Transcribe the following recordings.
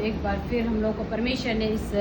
एक बार फिर हम लोग को परमेश्वर ने इस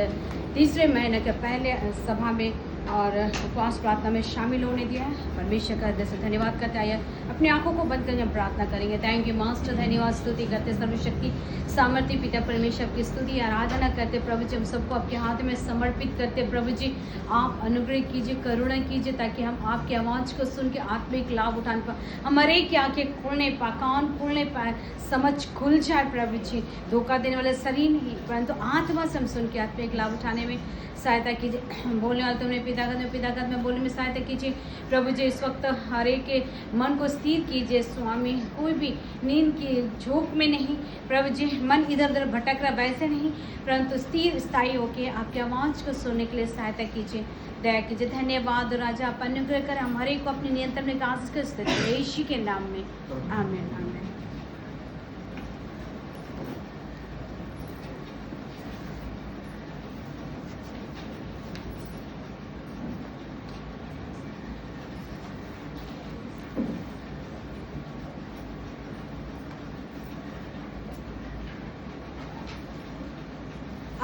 तीसरे महीने के पहले सभा में और उपवास प्रार्थना में शामिल होने दिया है। परमेश्वर का जैसे धन्यवाद करते आइए अपनी आंखों को बंद करके हम प्रार्थना करेंगे। थैंक यू मास्टर, धन्यवाद, स्तुति करते सर्वशक्ति सामर्थ्य पिता परमेश्वर की स्तुति आराधना करते प्रभु जी। हम सबको आपके हाथ में समर्पित करते प्रभु जी। आप अनुग्रह कीजिए, करुणा कीजिए ताकि हम आपकी आवाज़ को सुन के आत्मिक लाभ उठाने पाए। हमारे की आंखें खुलने पाए, कान खुलने पाए, समझ खुल जाए प्रभु जी। धोखा देने वाले शरीर नहीं परंतु आत्मा से हम सुन के आत्मिक लाभ उठाने में सहायता कीजिए। बोलने वाले तुमने पितागत में बोलने में सहायता कीजिए प्रभु जी। इस वक्त हर एक के मन को स्थिर कीजिए स्वामी। कोई भी नींद की झोंक में नहीं प्रभु जी, मन इधर उधर भटक रहा वैसे नहीं परंतु स्थिर स्थायी होकर आपकी आवाज़ को सुनने के लिए सहायता कीजिए, दया कीजिए। धन्यवाद राजा, आप अनुग्रह कर हमारे को अपने नियंत्रण में काज कर सकते यीशु के नाम में, आमीन आमीन।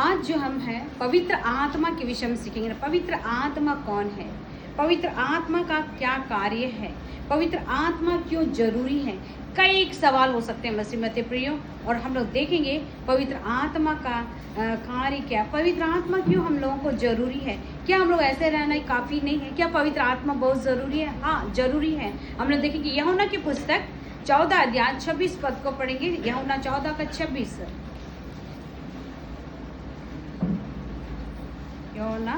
आज जो हम हैं पवित्र आत्मा के विषय में सीखेंगे। पवित्र आत्मा कौन है, पवित्र आत्मा का क्या कार्य है, पवित्र आत्मा क्यों जरूरी है। कई एक सवाल हो सकते हैं मसीह मत प्रियो, और हम लोग देखेंगे पवित्र आत्मा का कार्य क्या, पवित्र आत्मा क्यों हम लोगों को जरूरी है। क्या हम लोग ऐसे रहना काफ़ी नहीं है, क्या पवित्र आत्मा बहुत ज़रूरी है? हाँ जरूरी है। हम लोग देखेंगे यूहन्ना की पुस्तक 14 अध्याय 26 पद को पढ़ेंगे। यूहन्ना 14 का 26, यूहन्ना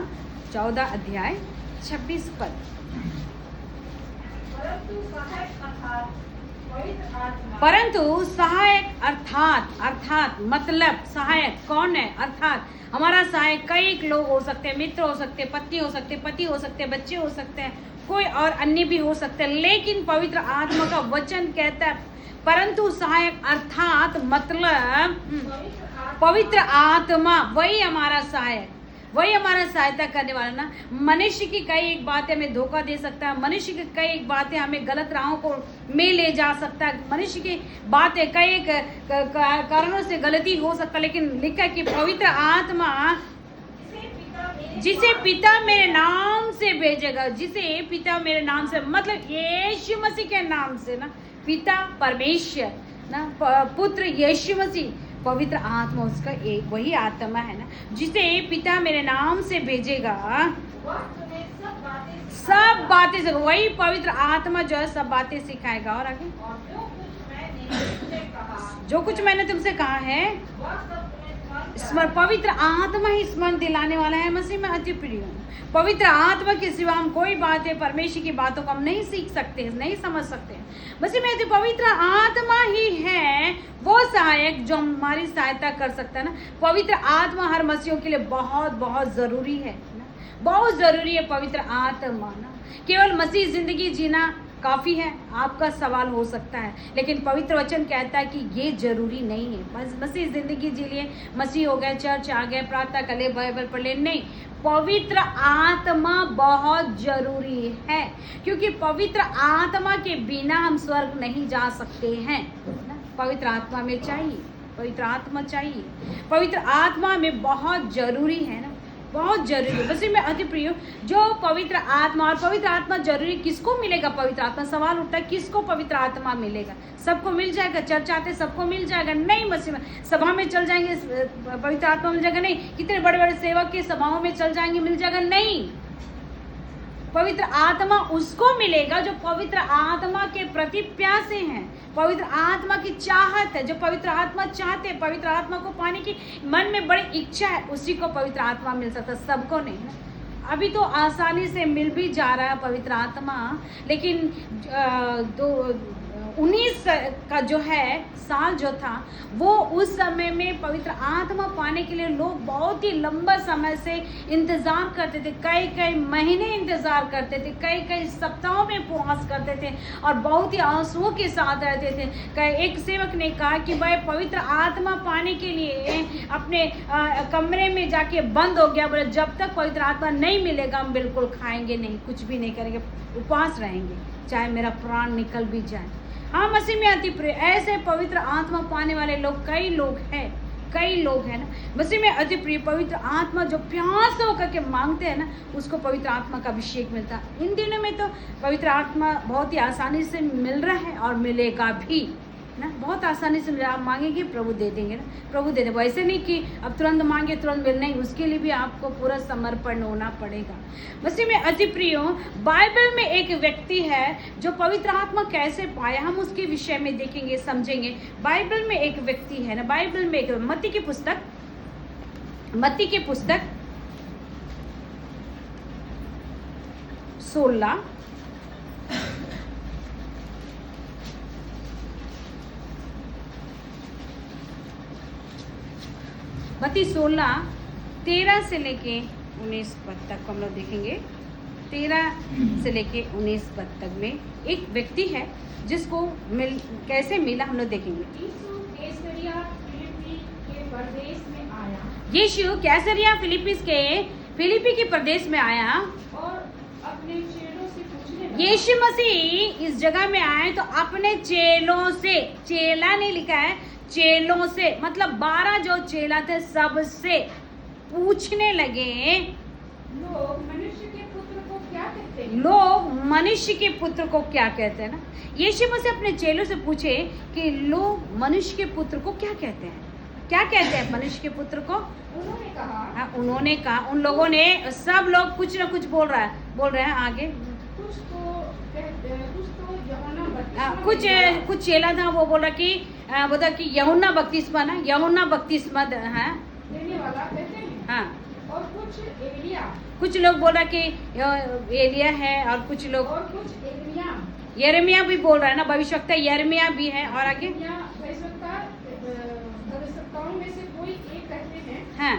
14 अध्याय 26 पद। परंतु सहायक अर्थात मतलब सहायक कौन है? अर्थात हमारा सहायक कई लोग हो सकते हैं, मित्र हो सकते हैं, पत्नी हो सकते हैं, पति हो सकते हैं, बच्चे हो सकते हैं, कोई और अन्य भी हो सकते हैं। लेकिन पवित्र आत्मा का वचन कहता है परंतु सहायक अर्थात मतलब पवित्र आत्मा वही हमारा सहायक, वही हमारा सहायता करने वाला ना। मनुष्य की कई एक बातें हमें धोखा दे सकता है, मनुष्य की कई एक बातें हमें गलत राहों को में ले जा सकता है, मनुष्य की बातें कई एक कारणों से गलती हो सकता है। लेकिन लिखा कि पवित्र आत्मा जिसे पिता मेरे नाम से भेजेगा, जिसे पिता मेरे नाम से मतलब यीशु मसीह के नाम से ना, पिता परमेश्वर ना, पुत्र यीशु मसीह, पवित्र आत्मा उसका एक वही आत्मा है ना, जिसे पिता मेरे नाम से भेजेगा सब बातें से, वही पवित्र आत्मा जो है सब बातें सिखाएगा। और आगे जो कुछ मैंने तुमसे कहा है स्मरण, पवित्र आत्मा ही स्मरण दिलाने वाला है। मसीह में अति प्रिय, पवित्र आत्मा के सिवा हम कोई बातें परमेश्वर की बातों को हम नहीं सीख सकते, नहीं समझ सकते। मसीह में अति पवित्र आत्मा ही है वो सहायक जो हमारी सहायता कर सकता है ना। पवित्र आत्मा हर मसीहियों के लिए बहुत बहुत जरूरी है ना, बहुत जरूरी है पवित्र आत्मा ना। केवल मसीह जिंदगी जीना काफ़ी है, आपका सवाल हो सकता है, लेकिन पवित्र वचन कहता है कि ये जरूरी नहीं है। बस मसीह जिंदगी जी लिए, मसीह हो गए, चर्च आ गए, प्रार्थना कर ले, बाइबल पढ़ ले, नहीं, पवित्र आत्मा बहुत जरूरी है, क्योंकि पवित्र आत्मा के बिना हम स्वर्ग नहीं जा सकते हैं ना। पवित्र आत्मा में चाहिए, पवित्र आत्मा चाहिए, पवित्र आत्मा में बहुत जरूरी है ना, बहुत जरूरी है। मसीह में अति प्रिय, जो पवित्र आत्मा, और पवित्र आत्मा जरूरी किसको मिलेगा? पवित्र आत्मा, सवाल उठता है किसको पवित्र आत्मा मिलेगा? सबको मिल जाएगा? चर्च आते सबको मिल जाएगा? नहीं। मसीह में सभा में चल जाएंगे पवित्र आत्मा मिल जाएगा? नहीं। कितने बड़े बड़े सेवक के सभाओं में चल जाएंगे मिल जाएगा? नहीं। पवित्र आत्मा उसको मिलेगा जो पवित्र आत्मा के प्रति प्यासे हैं, पवित्र आत्मा की चाहत है, जो पवित्र आत्मा चाहते हैं, पवित्र आत्मा को पाने की मन में बड़ी इच्छा है, उसी को पवित्र आत्मा मिल सकता है, सबको नहीं ना। अभी तो आसानी से मिल भी जा रहा है पवित्र आत्मा, लेकिन 19 का जो है साल जो था वो उस समय में पवित्र आत्मा पाने के लिए लोग बहुत ही लंबा समय से इंतज़ार करते थे, कई कई महीने इंतज़ार करते थे, कई कई सप्ताहों में उपवास करते थे और बहुत ही आंसुओं के साथ रहते थे। एक सेवक ने कहा कि भाई पवित्र आत्मा पाने के लिए अपने कमरे में जाके बंद हो गया, बोले जब तक पवित्र आत्मा नहीं मिलेगा हम बिल्कुल खाएंगे नहीं, कुछ भी नहीं करेंगे, उपवास रहेंगे, चाहे मेरा प्राण निकल भी जाए। हाँ, मसीह में अति प्रिय, ऐसे पवित्र आत्मा पाने वाले लोग कई लोग हैं, कई लोग हैं ना मसीह में अति प्रिय पवित्र आत्मा जो प्यास होकर के मांगते हैं ना उसको पवित्र आत्मा का अभिषेक मिलता है। इन दिनों में तो पवित्र आत्मा बहुत ही आसानी से मिल रहा है और मिलेगा भी ना, बहुत आसानी से आप मांगेंगे प्रभु दे देंगे ना, प्रभु दे देंगे। ऐसे नहीं कि अब तुरंत मांगे तुरंत मिल, नहीं, उसके लिए भी आपको पूरा समर्पण होना पड़ेगा। मसीह में अति प्रियो, बाइबल में एक व्यक्ति है जो पवित्र आत्मा कैसे पाया, हम उसके विषय में देखेंगे, समझेंगे। बाइबल में एक व्यक्ति है ना, बाइबल में एक मत्ती की पुस्तक 16 मत्ती 16:13 से लेके 19 पद तक हम लोग देखेंगे। 13 से लेके 19 पद तक में एक व्यक्ति है जिसको कैसे मिला हम लोग देखेंगे। यीशु कैसरिया फिलिपी के प्रदेश में आया और अपने चेलों से पूछने लगा। यीशु मसीह इस जगह में आए तो अपने चेलों से, चेला नहीं लिखा है, चेलों से, मतलब 12 जो चेला थे सबसे पूछने लगे, लोग मनुष्य के पुत्र को क्या कहते हैं? लोग मनुष्य के पुत्र को क्या कहते हैं ना। यीशु मसीह अपने चेलों से पूछे कि लोग मनुष्य के पुत्र को क्या कहते हैं, क्या कहते हैं मनुष्य के पुत्र को? उन्होंने कहा, उन लोगों ने, सब लोग कुछ ना कुछ बोल रहे हैं आगे। कुछ चेला था वो बोला कि बोला कि यूहन्ना बपतिस्मा ना, यूहन्ना बपतिस्मा है हाँ, और कुछ लोग बोला कि एलिया है, और कुछ यिर्मयाह भी बोल रहा है ना, भविष्यवक्ता यिर्मयाह भी है, और आगे में से कोई एक कहते हैं। हाँ,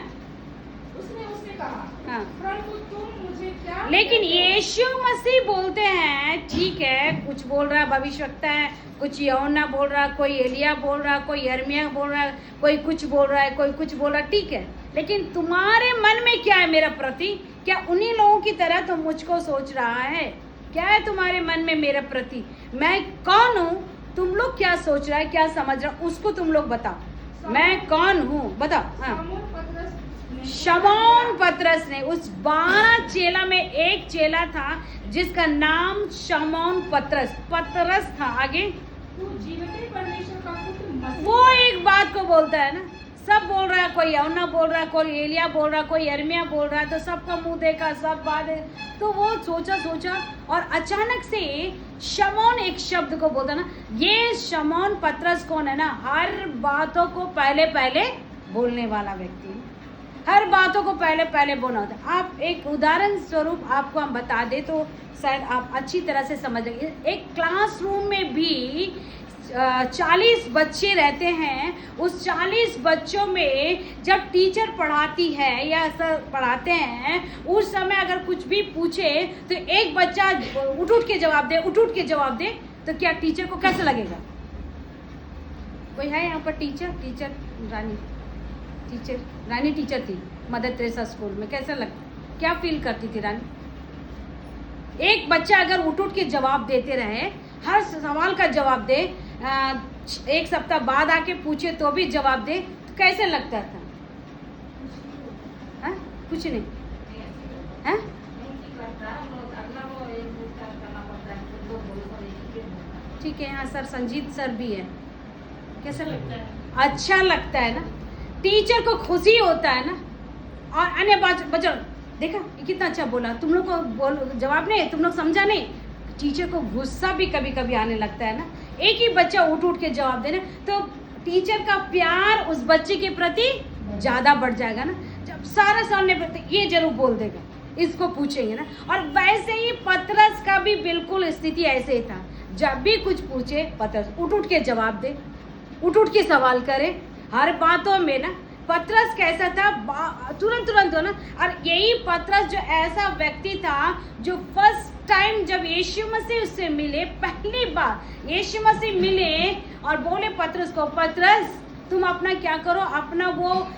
उसने कहा, हाँ, प्रभु तुम मुझे क्या? लेकिन यीशु मसीह बोलते हैं, ठीक है, कुछ बोल रहा है भविष्यवक्ता है, कुछ यूहन्ना बोल रहा है, कोई एलिया बोल रहा है, कोई यिर्मयाह बोल रहा है, कोई कुछ बोल रहा है, कोई कुछ बोल रहा है, ठीक है, लेकिन तुम्हारे मन में क्या है मेरा प्रति? क्या उन्हीं लोगों की तरह तुम मुझको सोच रहा है? क्या है तुम्हारे मन में मेरे प्रति? मैं कौन हूँ? तुम लोग क्या सोच रहा है, क्या समझ रहा, उसको तुम लोग बताओ। मैं कौन हूँ बताओ। हाँ, शमौन पतरस ने, उस 12 चेला में एक चेला था जिसका नाम शमौन पतरस था। आगे, तू जीवित परमेश्वर का पुत्र, वो एक बात को बोलता है ना, सब बोल रहा है, कोई यूहन्ना बोल रहा है, कोई एलिया बोल रहा है, कोई यिर्मयाह बोल रहा है, तो सबका मुंह देखा, सब बात है, तो वो सोचा और अचानक से शमौन एक शब्द को बोलता ना। ये शमौन पतरस कौन है ना? हर बातों को पहले बोलने वाला व्यक्ति, हर बातों को पहले बोलना होता है। आप एक उदाहरण स्वरूप आपको हम बता दे तो शायद आप अच्छी तरह से समझ लेंगे। एक क्लासरूम में भी 40 बच्चे रहते हैं, उस 40 बच्चों में जब टीचर पढ़ाती है या सर पढ़ाते हैं, उस समय अगर कुछ भी पूछे तो एक बच्चा उठ के जवाब दे, तो क्या टीचर को कैसा लगेगा? कोई है यहाँ पर टीचर रानी टीचर थी मदर टेरेसा स्कूल में, कैसा लगता, क्या फील करती थी रानी? एक बच्चा अगर उठ के जवाब देते रहे, हर सवाल का जवाब दे, एक सप्ताह बाद आके पूछे तो भी जवाब दे, तो कैसे लगता था? हा? कुछ नहीं है? ठीक है, यहाँ सर संजीत सर भी है, कैसा लगता है? अच्छा लगता है ना, टीचर को खुशी होता है ना। और अन्य बच्चों देखा कितना अच्छा बोला, तुम लोग को जवाब नहीं, तुम लोग समझा नहीं, टीचर को गुस्सा भी कभी कभी आने लगता है ना। एक ही बच्चा उठ के जवाब देना तो टीचर का प्यार उस बच्चे के प्रति ज़्यादा बढ़ जाएगा ना। जब सारा सामने ये जरूर बोल देगा, इसको पूछेंगे ना। और वैसे ही पतरस का भी बिल्कुल स्थिति ऐसे ही था, जब भी कुछ पूछे पतरस उठ के जवाब दे, उठ के सवाल करे, हर बातों में ना। पतरस कैसा था? तुरंत हो ना। और यही पतरस जो ऐसा व्यक्ति था जो फर्स्ट टाइम जब यीशु मसीह उससे मिले, पहली बार यीशु मसीह मिले और बोले पतरस को, पतरस तुम अपना क्या करो, अपना वो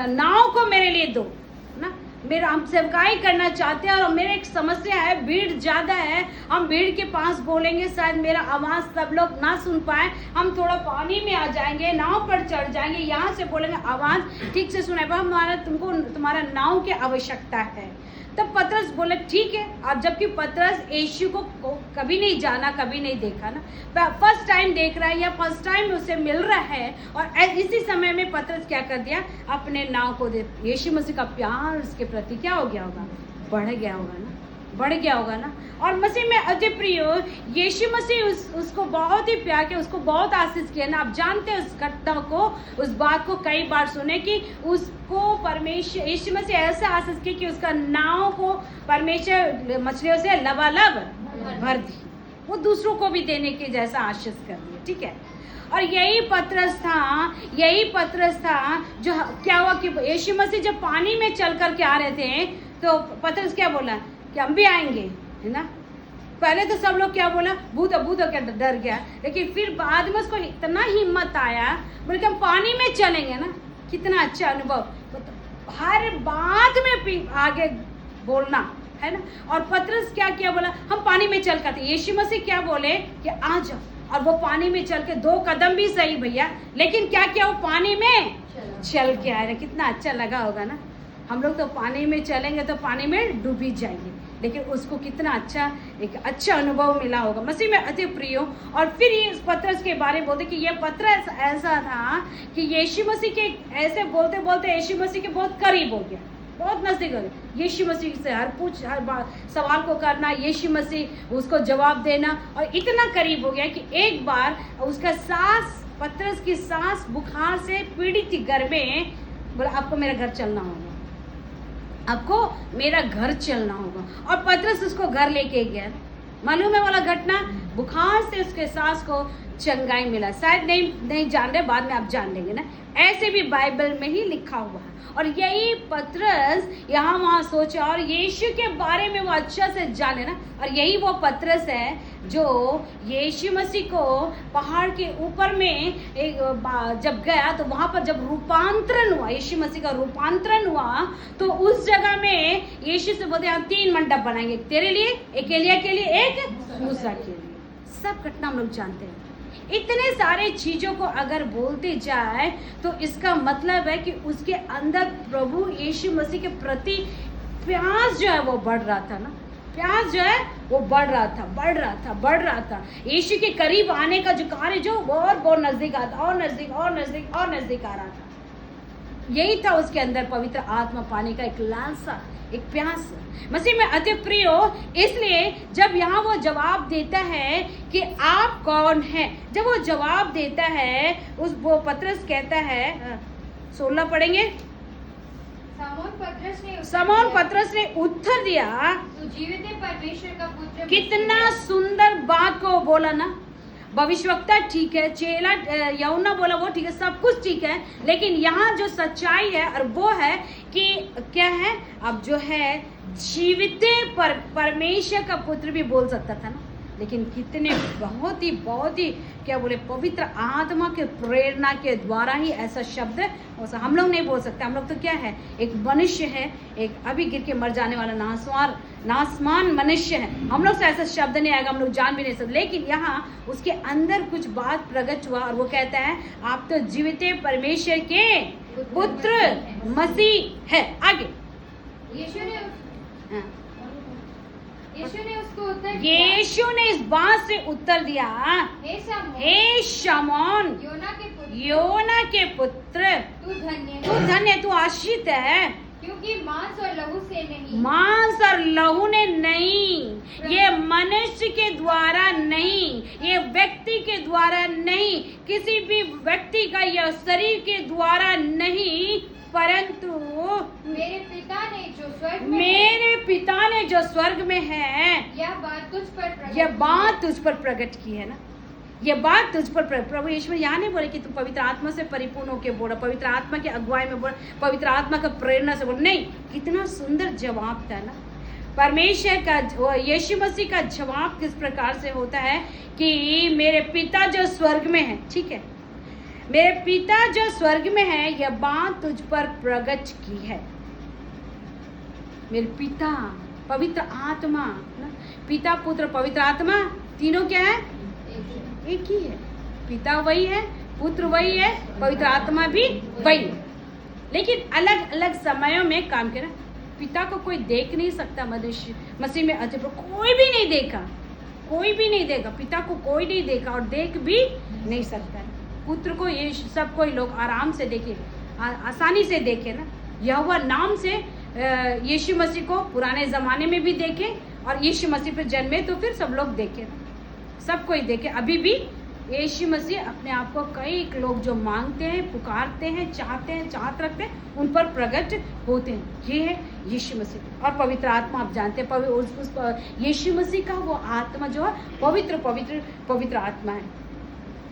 नाव को मेरे लिए दो ना। मेरा हम सेवकाई करना चाहते हैं और मेरा एक समस्या है, भीड़ ज़्यादा है, हम भीड़ के पास बोलेंगे शायद मेरा आवाज़ सब लोग ना सुन पाए, हम थोड़ा पानी में आ जाएंगे, नाव पर चढ़ जाएंगे, यहाँ से बोलेंगे आवाज़ ठीक से सुनाई पाए, हमारा तुम्हारा नाव की आवश्यकता है। तब पतरस बोले ठीक है। अब जबकि पतरस यीशु को कभी नहीं जाना, कभी नहीं देखा ना, फर्स्ट टाइम देख रहा है या फर्स्ट टाइम उससे मिल रहा है, और इसी समय में पतरस क्या कर दिया, अपने नाव को दे। यीशु मसीह का प्यार उसके प्रति क्या हो गया होगा, बढ़ गया होगा ना, बढ़ गया होगा ना। और मसीह में अति प्रिय यीशु मसीह उसको बहुत ही प्यार किया, उसको बहुत आशीष किया ना। आप जानते हैं उस घटना को, उस बात को कई बार सुने कि उसको परमेश्वर यीशु मसीह ऐसा आशीष किया कि उसका नाव को परमेश्वर मछलियों से लबालब भर दी, वो दूसरों को भी देने के जैसा आशीष कर दिया, ठीक है। और यही पतरस था जो क्या हुआ कि यीशु मसीह जब पानी में चल कर के आ रहे थे तो पतरस क्या बोला कि हम भी आएंगे, है ना। पहले तो सब लोग क्या बोला, भूत क्या डर गया, लेकिन फिर बाद में उसको इतना हिम्मत आया, बोले कि हम पानी में चलेंगे ना। कितना अच्छा अनुभव, हर बात में आगे बोलना, है ना। और पतरस क्या किया, बोला हम पानी में चल कर, यीशु मसीह क्या बोले कि आ जाओ, और वो पानी में चल के 2 कदम भी सही भैया, लेकिन क्या किया, वो पानी में चल के आए। कितना अच्छा लगा होगा ना। हम लोग तो पानी में चलेंगे तो पानी में डूबी जाएंगे, लेकिन उसको कितना एक अच्छा अनुभव मिला होगा। मसीह में अति प्रिय। और फिर ये पतरस के बारे में बोलते कि ये पतरस ऐसा था कि यीशु मसीह के ऐसे बोलते बोलते यीशु मसीह के बहुत करीब हो गया, बहुत नजदीक हो गया। यीशु मसीह से हर सवाल को करना, यीशु मसीह उसको जवाब देना, और इतना करीब हो गया कि एक बार उसका पतरस की सास बुखार से पीड़ित थी घर में। बोला आपको मेरा घर चलना होगा, आपको मेरा घर चलना होगा। और पतरस उसको घर लेके गया। मालूम है वाला घटना, बुखार से उसके सास को चंगाई मिला। शायद नहीं जान रहे, बाद में आप जान लेंगे ना। ऐसे भी बाइबल में ही लिखा हुआ है। और यही पतरस यहाँ वहाँ सोचा और यीशु के बारे में वो अच्छा से जाने ना। और यही वो पतरस है जो यीशु मसीह को पहाड़ के ऊपर में जब गया तो वहाँ पर जब रूपांतरण हुआ, यीशु मसीह का रूपांतरण हुआ, तो उस जगह में यीशु से बोलते हम 3 मंडप बनाएंगे, तेरे लिए, एक एलिया के लिए, एक मूसा के लिए। सब घटना हम लोग जानते हैं। इतने सारे चीजों को अगर बोलते जाए तो इसका मतलब है कि उसके अंदर प्रभु यीशु मसीह के प्रति प्यास जो है वो बढ़ रहा था ना। प्यास जो है वो बढ़ रहा था। यीशु के करीब आने का जो कार्य जो बहुत नजदीक आता, और नजदीक आ रहा था। यही था उसके अंदर पवित्र आत्मा पाने का एक लालसा, एक प्यास। मसीह में अति प्रिय हो। इसलिए जब यहाँ वो जवाब देता है कि आप कौन हैं, जब वो जवाब देता है वो पतरस कहता है, 16 पढ़ेंगे। समौन पतरस ने उत्तर दिया, तू जीवित परमेश्वर का पुत्र। कितना सुंदर बात को बोला ना। भविष्यवक्ता ठीक है, चेला यौना बोला वो ठीक है, सब कुछ ठीक है, लेकिन यहाँ जो सच्चाई है और वो है कि क्या है, अब जो है जीवित परमेश्वर का पुत्र भी बोल सकता था ना। लेकिन कितने बहुत ही क्या बोले, पवित्र आत्मा के प्रेरणा के द्वारा ही ऐसा शब्द हम लोग नहीं बोल सकते। हम लोग तो क्या है, एक मनुष्य है, एक अभी गिर के मर जाने वाला नासमान मनुष्य है। हम लोग से ऐसा शब्द नहीं आएगा, हम लोग जान भी नहीं सकते। लेकिन यहाँ उसके अंदर कुछ बात प्रकट हुआ और वो कहता है आप तो जीवित परमेश्वर के पुत्र मसीह है। आगे यीशु ने इस बात से उत्तर दिया, हे शमौन योना के पुत्र, तू धन्य, तू आशीषित है, क्योंकि मांस और लहू ने नहीं, ये मनुष्य के द्वारा नहीं, ये व्यक्ति के द्वारा नहीं, किसी भी व्यक्ति का यह शरीर के द्वारा नहीं, परंतु मेरे पिता ने जो स्वर्ग में है, यह बात तुझ पर प्रकट की है ना। ये बात तुझ पर प्रभु यीशु यहाँ नहीं बोले कि तुम पवित्र आत्मा से परिपूर्ण होकर बोला, पवित्र आत्मा की अगुवाई में बोला, पवित्र आत्मा का प्रेरणा से बोला, नहीं। कितना सुंदर जवाब था ना। परमेश्वर का, यीशु मसीह का जवाब किस प्रकार से होता है कि मेरे पिता जो स्वर्ग में है, ठीक है, मेरे पिता जो स्वर्ग में है, यह बात तुझ पर प्रकट की है। मेरे पिता, पवित्र आत्मा ना, पिता पुत्र पवित्र आत्मा तीनों क्या है? एक ही है। पिता वही है, पुत्र वही है, पवित्र आत्मा भी वही है, लेकिन अलग अलग समयों में काम किया। पिता को कोई देख नहीं सकता, मनुष्य मसीह में अति कोई भी नहीं देखा, कोई भी नहीं देखा, पिता को कोई नहीं देखा और देख भी नहीं सकता है। पुत्र को ये सब कोई लोग आराम से देखे, आसानी से देखे ना। यहोवा नाम से यीशु मसीह को पुराने ज़माने में भी देखे और यीशु मसीह पर जन्मे तो फिर सब लोग देखे ना, सब कोई देखे। अभी भी यीशु मसीह अपने आप को कई लोग जो मांगते हैं, पुकारते हैं, चाहते हैं, चाहत रखते हैं, उन पर प्रकट होते हैं। ये है यीशु मसीह। और पवित्र आत्मा आप जानते हैं, उस यीशु मसीह का वो आत्मा जो है पवित्र पवित्र पवित्र आत्मा है।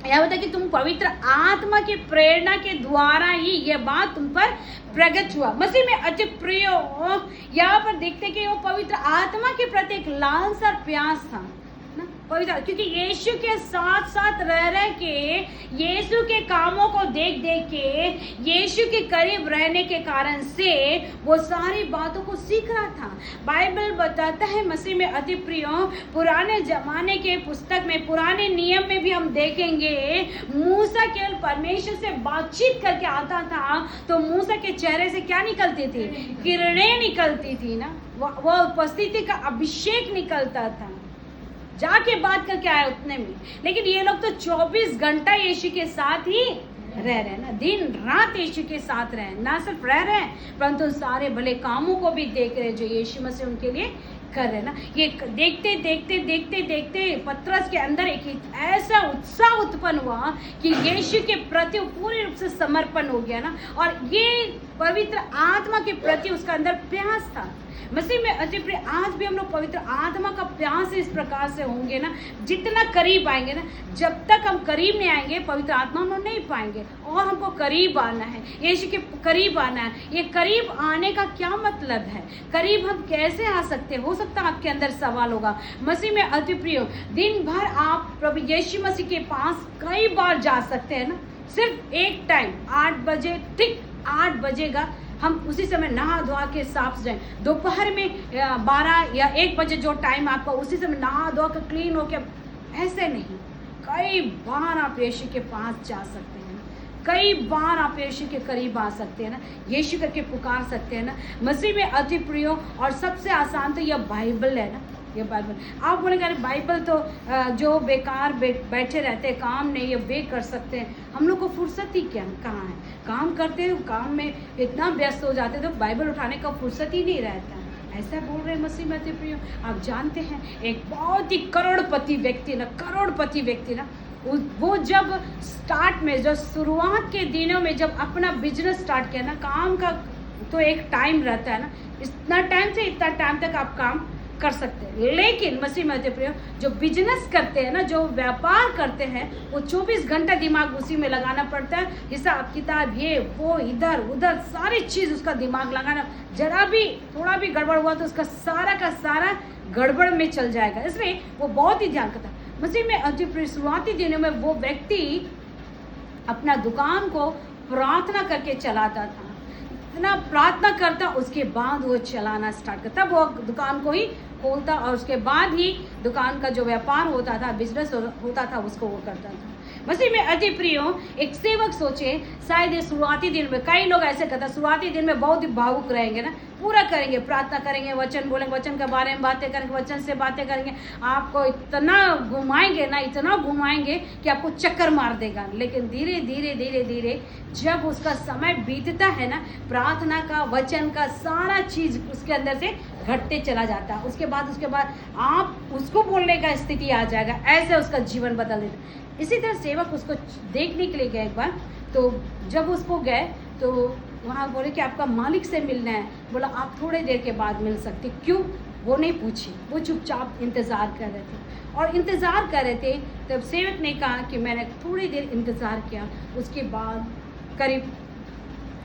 यह होता है कि तुम पवित्र आत्मा की प्रेरणा के द्वारा ही यह बात तुम पर प्रकट हुआ। मसीह में अति प्रिय यहाँ पर देखते कि वो पवित्र आत्मा के प्रति एक लालसा और प्यास था ना, पवित्र, क्योंकि यीशु के साथ साथ रह के, यीशु के कामों को देख देख के, यीशु के करीब रहने के कारण से वो सारी बातों को सीख रहा था। बाइबल बताता है मसीह में अति प्रिय, पुराने जमाने के पुस्तक में, पुराने नियम में भी हम देखेंगे, मूसा केवल परमेश्वर से बातचीत करके आता था तो मूसा के चेहरे से क्या निकलती थी? किरणें निकलती थी ना, वो उपस्थिति का अभिषेक निकलता था। जाके बात करके आए उतने में। लेकिन ये लोग तो 24 घंटा यीशु के साथ ही रह रहे हैं ना, दिन रात यीशु के साथ रहे, ना सिर्फ रह रहे हैं परंतु सारे भले कामों को भी देख रहे जो यीशु मसीह उनके लिए कर रहे हैं ना। ये देखते देखते देखते देखते पतरस के अंदर एक ऐसा उत्साह उत्पन्न हुआ कि यीशु के प्रति पूर्ण रूप से समर्पण हो गया ना, और ये पवित्र आत्मा के प्रति उसका अंदर प्यास था। मसीह में अति प्रिय, आज भी हम लोग पवित्र आत्मा का प्यास इस प्रकार से होंगे ना, जितना करीब आएंगे ना, जब तक हम करीब नहीं आएंगे पवित्र आत्मा हम नहीं पाएंगे। और हमको करीब आना है, यीशु के करीब आना है। ये करीब आने का क्या मतलब है? करीब हम कैसे आ सकते हैं? हो सकता है आपके अंदर सवाल होगा। मसीह में अति प्रिय, दिन भर आप प्रभु यीशु मसीह के पास कई बार जा सकते हैं ना, सिर्फ एक टाइम 8 बजे, ठीक 8 बजेगा, हम उसी समय नहा धोआ के साफ जाएं। दोपहर में 12 या 1 बजे जो टाइम आपका, उसी समय नहा धोआ के क्लीन हो के, ऐसे नहीं। कई बार आप यीशु के पास जा सकते हैं ना, कई बार आप यीशु के करीब आ सकते हैं ना, यीशु करके पुकार सकते हैं ना। मसीह में अति प्रिय, और सबसे आसान तो यह बाइबल है ना, ये बाइबल। आप बोलेंगे अरे बाइबल तो जो बेकार बैठे रहते हैं, काम नहीं, ये वे कर सकते हैं। हम लोग को फुर्सत ही क्या कहाँ है? काम करते हैं, काम में इतना व्यस्त हो जाते हैं तो बाइबल उठाने का फुर्सत ही नहीं रहता है। ऐसा बोल रहे हैं मसीह में अति प्रिय। आप जानते हैं एक बहुत ही करोड़पति व्यक्ति ना, वो जब स्टार्ट में, जो शुरुआत के दिनों में जब अपना बिजनेस स्टार्ट किया ना, काम का तो एक टाइम रहता है ना, इतना टाइम से इतना टाइम तक आप काम कर सकते हैं। लेकिन मसीह में अति प्रिय, जो बिजनेस करते हैं ना, जो व्यापार करते हैं, वो 24 घंटा दिमाग उसी में लगाना पड़ता है। हिसाब किताब, ये वो, इधर उधर सारी चीज़ उसका दिमाग लगाना, जरा भी थोड़ा भी गड़बड़ हुआ तो उसका सारा का सारा गड़बड़ में चल जाएगा। इसलिए वो बहुत ही ध्यान करता है। मसीह में अति प्रिय, शुरुआती दिनों में वो व्यक्ति अपना दुकान को प्रार्थना करके चलाता था, इतना प्रार्थना करता, उसके बाद वो चलाना स्टार्ट करता, वो दुकान को ही खोलता और उसके बाद ही दुकान का जो व्यापार होता था, बिजनेस होता था, उसको वो करता था। मसीह में अति प्रिय, एक सेवक सोचे, शायद ये शुरुआती दिन में, कई लोग ऐसे करते हैं, शुरुआती दिन में बहुत ही भावुक रहेंगे ना, पूरा करेंगे, प्रार्थना करेंगे, वचन बोलेंगे, वचन के बारे में बातें करेंगे, वचन से बातें करेंगे, आपको इतना घुमाएंगे ना, इतना घुमाएंगे कि आपको चक्कर मार देगा। लेकिन धीरे धीरे धीरे धीरे जब उसका समय बीतता है ना, प्रार्थना का, वचन का सारा चीज़ उसके अंदर से घटते चला जाता है। उसके बाद आप उसको बोलने का स्थिति आ जाएगा, ऐसे उसका जीवन बदल देता। इसी तरह सेवक उसको देखने के लिए गए एक बार, तो जब उसको गए तो वहाँ बोले कि आपका मालिक से मिलना है। बोला आप थोड़ी देर के बाद मिल सकते। क्यों? वो नहीं पूछी, वो चुपचाप इंतज़ार कर रहे थे। और इंतज़ार कर रहे थे तब सेवक ने कहा कि मैंने थोड़ी देर इंतज़ार किया। उसके बाद करीब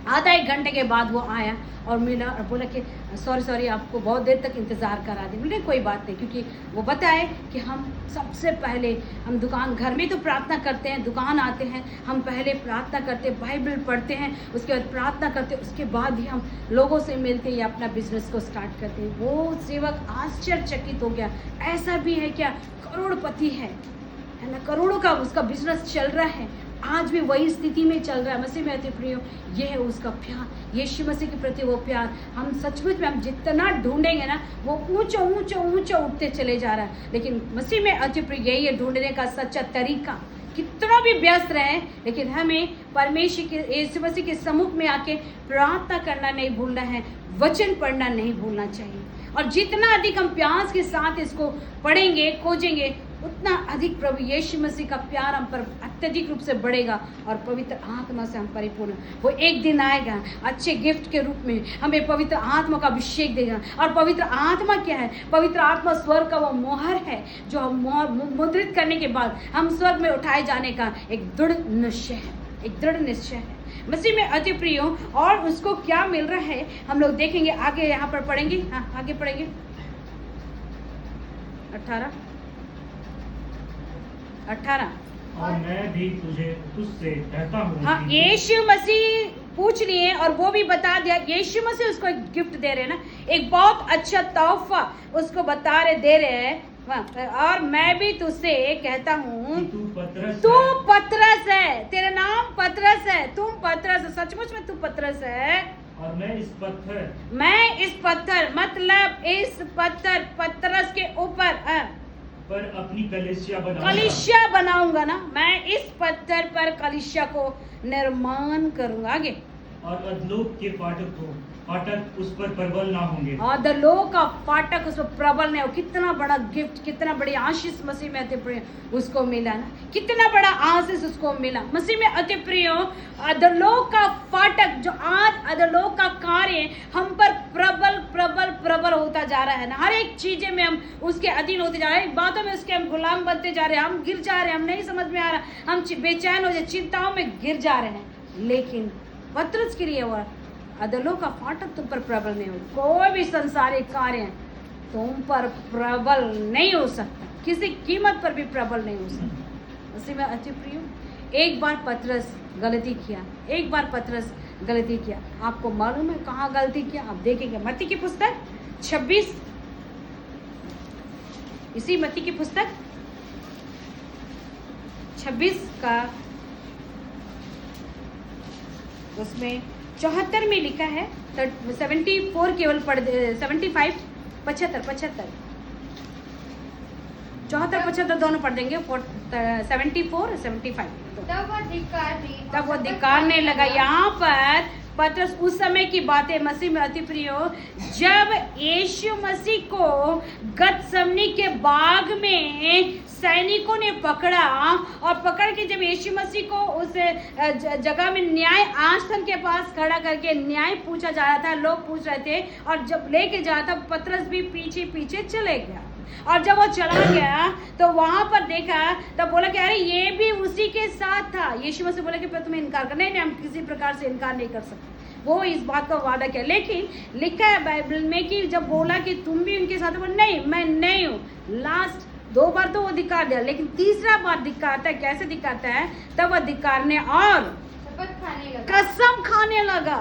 आधा एक घंटे के बाद वो आया और मिला और बोला कि सॉरी आपको बहुत देर तक इंतज़ार करा दी। बोले कोई बात नहीं, क्योंकि वो बताए कि हम सबसे पहले हम दुकान घर में तो प्रार्थना करते हैं, दुकान आते हैं, हम पहले प्रार्थना करते हैं, बाइबल पढ़ते हैं, उसके बाद प्रार्थना करते हैं, उसके बाद ही हम लोगों से मिलते हैं या अपना बिजनेस को स्टार्ट करते हैं। वो सेवक आश्चर्यचकित हो गया, ऐसा भी है क्या? करोड़पति है ना, करोड़ों का उसका बिजनेस चल रहा है, आज भी वही स्थिति में चल रहा है। मसीह में अति प्रियो, ये है उसका प्यार, यीशु मसीह के प्रति वो प्यार। हम सचमुच में हम जितना ढूंढेंगे ना वो ऊंचा ऊंचा ऊंचा उठते चले जा रहा है। लेकिन मसीह में अति प्रिय यही है ढूंढने का सच्चा तरीका। कितना भी व्यस्त रहे लेकिन हमें परमेश्वर के यीशु मसीह के सम्मुख में आके प्रार्थना करना नहीं भूलना है, वचन पढ़ना नहीं भूलना चाहिए। और जितना अधिक हम प्यास के साथ इसको पढ़ेंगे खोजेंगे उतना अधिक प्रभु यीशु मसीह का प्यार हम पर अत्यधिक रूप से बढ़ेगा और पवित्र आत्मा से हम परिपूर्ण। वो एक दिन आएगा अच्छे गिफ्ट के रूप में, हमें पवित्र आत्मा का अभिषेक देगा। और पवित्र आत्मा क्या है? पवित्र आत्मा स्वर्ग का वो मोहर है जो हम मुद्रित करने के बाद हम स्वर्ग में उठाए जाने का एक दृढ़ निश्चय है, एक दृढ़ निश्चय है मसीह में अति प्रियो। और उसको क्या मिल रहा है हम लोग देखेंगे आगे, यहाँ पर पढ़ेंगे। हाँ आगे पढ़ेंगे 18। और मैं भी तुझसे कहता हूँ। हाँ, यीशु मसीह पूछ लिए और वो भी बता दिया। यीशु मसीह उसको एक गिफ्ट दे रहे हैं ना, एक बहुत अच्छा तोहफा उसको बता रहे दे रहे हैं। और मैं भी तुझसे कहता हूँ तू पतरस है, तेरा नाम पतरस है, तुम पतरस है, सचमुच में तू पतरस है। और मैं इस पत्थर मतलब इस पतरस के ऊपर पर अपनी कलीसिया बनाऊंगा ना, मैं इस पत्थर पर कलीसिया को निर्माण करूंगा। आगे, और अधोलोक के फाटक उस पर प्रबल ना होंगे। और अधोलोक का फाटक उस पर प्रबल नहीं हो। कितना बड़ा गिफ्ट, कितना बड़ी आशीष मसीह में अति प्रिय उसको मिला ना, कितना बड़ा आशीष उसको मिला मसीह में अति प्रिय। अधोलोक का फाटक जो आज अधोलोक का कार्य हम पर प्रबल प्रबल प्रबल होता जा रहा है ना, हर एक चीजें में हम उसके अधीन होते जा रहे हैं, बातों में उसके हम गुलाम बनते जा रहे हैं, हम गिर जा रहे हैं, हम नहीं समझ में आ रहा, हम बेचैन हो जाए, चिंताओं में गिर जा रहे हैं। लेकिन पतरस के लिए वह अधोलोक का फाटक तुम पर प्रबल नहीं हो, कोई भी संसारिक कार्य तुम पर प्रबल नहीं हो सकता, किसी कीमत पर भी प्रबल नहीं हो सकता। उसी में अति प्रिय, एक बार पतरस गलती किया, आपको मालूम है कहाँ गलती किया? आप देखेंगे मत्ती की पुस्तक 26, इसी मत्ती की पुस्तक 26 का उसमें 74 में लिखा है, 74 केवल पढ़ 75 75 74 75 दोनों पढ़ देंगे, 74 75। तब वो धिक्कारने लगा। यहाँ पर पतरस उस समय की बातें मसीह में अति प्रिय, जब यीशु मसीह को गतसमनी के बाग में सैनिकों ने पकड़ा और पकड़ के जब यीशु मसीह को उस जगह में न्याय आसन के पास खड़ा करके न्याय पूछा जा रहा था, लोग पूछ रहे थे, और जब लेके जा रहा था पतरस भी पीछे पीछे चले गया। और जब वो चला गया तो वहां पर देखा तब बोला कि अरे ये भी उसी के साथ था। यीशु मसीह बोला कि तुम्हें इनकार कर, नहीं हम किसी प्रकार से इनकार नहीं कर सकते। वो इस बात का वादा किया, लेकिन लिखा है बाइबल में कि जब बोला कि तुम भी उनके साथ, बोला नहीं मैं नहीं हूँ। लास्ट 2 बार तो वो धिक्कार दिया, लेकिन तीसरा बार धिक्कारता है। कैसे धिक्कारता है? तब वह धिक्कारने और कसम खाने लगा,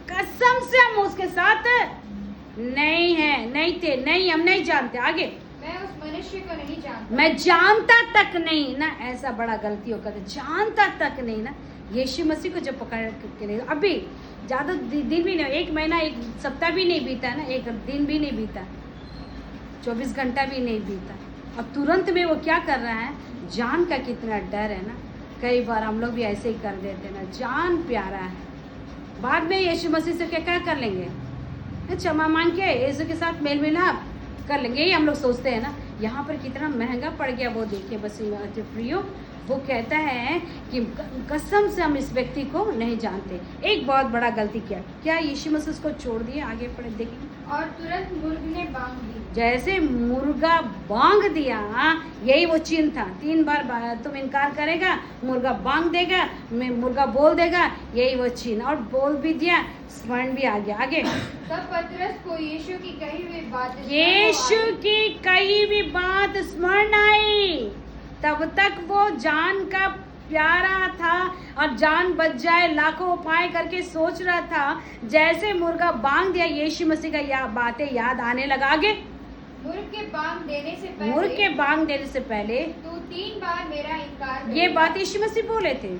कसम से हम उसके साथ नहीं है, नहीं थे, नहीं हम नहीं जानते। आगे, मैं उस मनुष्य को नहीं जानता, मैं जानता तक नहीं ना, ऐसा बड़ा गलती होकर जानता तक नहीं ना। यीशु मसीह को जब पकड़ के नहीं, अभी ज़्यादा दिन भी नहीं, 1 महीना 1 सप्ताह भी नहीं बीता ना, 1 दिन भी नहीं बीता, 24 घंटा भी नहीं बीता, और तुरंत में वो क्या कर रहा है? जान का कितना डर है ना। कई बार हम लोग भी ऐसे ही कर देते ना, जान प्यारा है, बाद में यीशु मसीह से क्या कर लेंगे? क्षमा मांग के यीशु के साथ मेल मिलाप कर लेंगे, यही हम लोग सोचते हैं ना। यहाँ पर कितना महंगा पड़ गया वो देखिए। बस अति प्रियो, वो कहता है कि कसम से हम इस व्यक्ति को नहीं जानते। एक बहुत बड़ा गलती किया। क्या यीशु मसीह उसको छोड़ दिए? आगे पढ़े देखेंगे। और तुरंत मुर्ग ने बांग दी। जैसे मुर्गा बांग दिया, यही वो चिन्ह था। 3 बार तुम इनकार करेगा, मुर्गा बांग देगा, मुर्गा बोल देगा, यही वो चिन्ह। और बोल भी दिया, स्मरण भी आ गया। आगे तब पतरस को यीशु की कही हुई बात स्मरण आई। तब तक वो जान का प्यारा था और जान बच जाए लाखों उपाय करके सोच रहा था। जैसे मुर्गा बांग दिया, यीशु मसीह का बातें याद आने लगा। आगे मुर्ग के बांग देने से पहले तू 3 बार मेरा इनकार करेगा। ये बात यीशु मसीह बोले थे।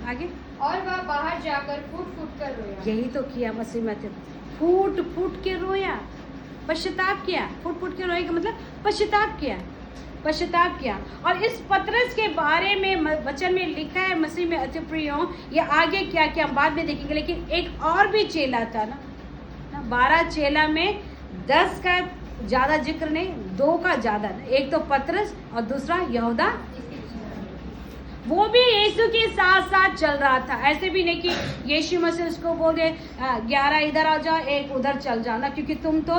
आगे और वह बाहर जाकर फूट फूट कर रोया। यही तो किया मसीह में, फूट फूट के रोया, पश्चाताप किया। फूट फूट के रोए का मतलब पश्चाताप किया। और इस पतरस के बारे में वचन में लिखा है, मसीह में अति प्रियो, ये आगे क्या क्या हम बाद में देखेंगे। लेकिन एक और भी चेला था ना 12 चेला में 10 का ज्यादा जिक्र नहीं, 2 का ज्यादा। एक तो पतरस और दूसरा यहूदा, वो भी यीशु के साथ साथ चल रहा था। ऐसे भी नहीं कि यीशु मसीह उसको बोल दे 11 इधर आ जाओ, 1 उधर चल जाओ ना, क्योंकि तुम तो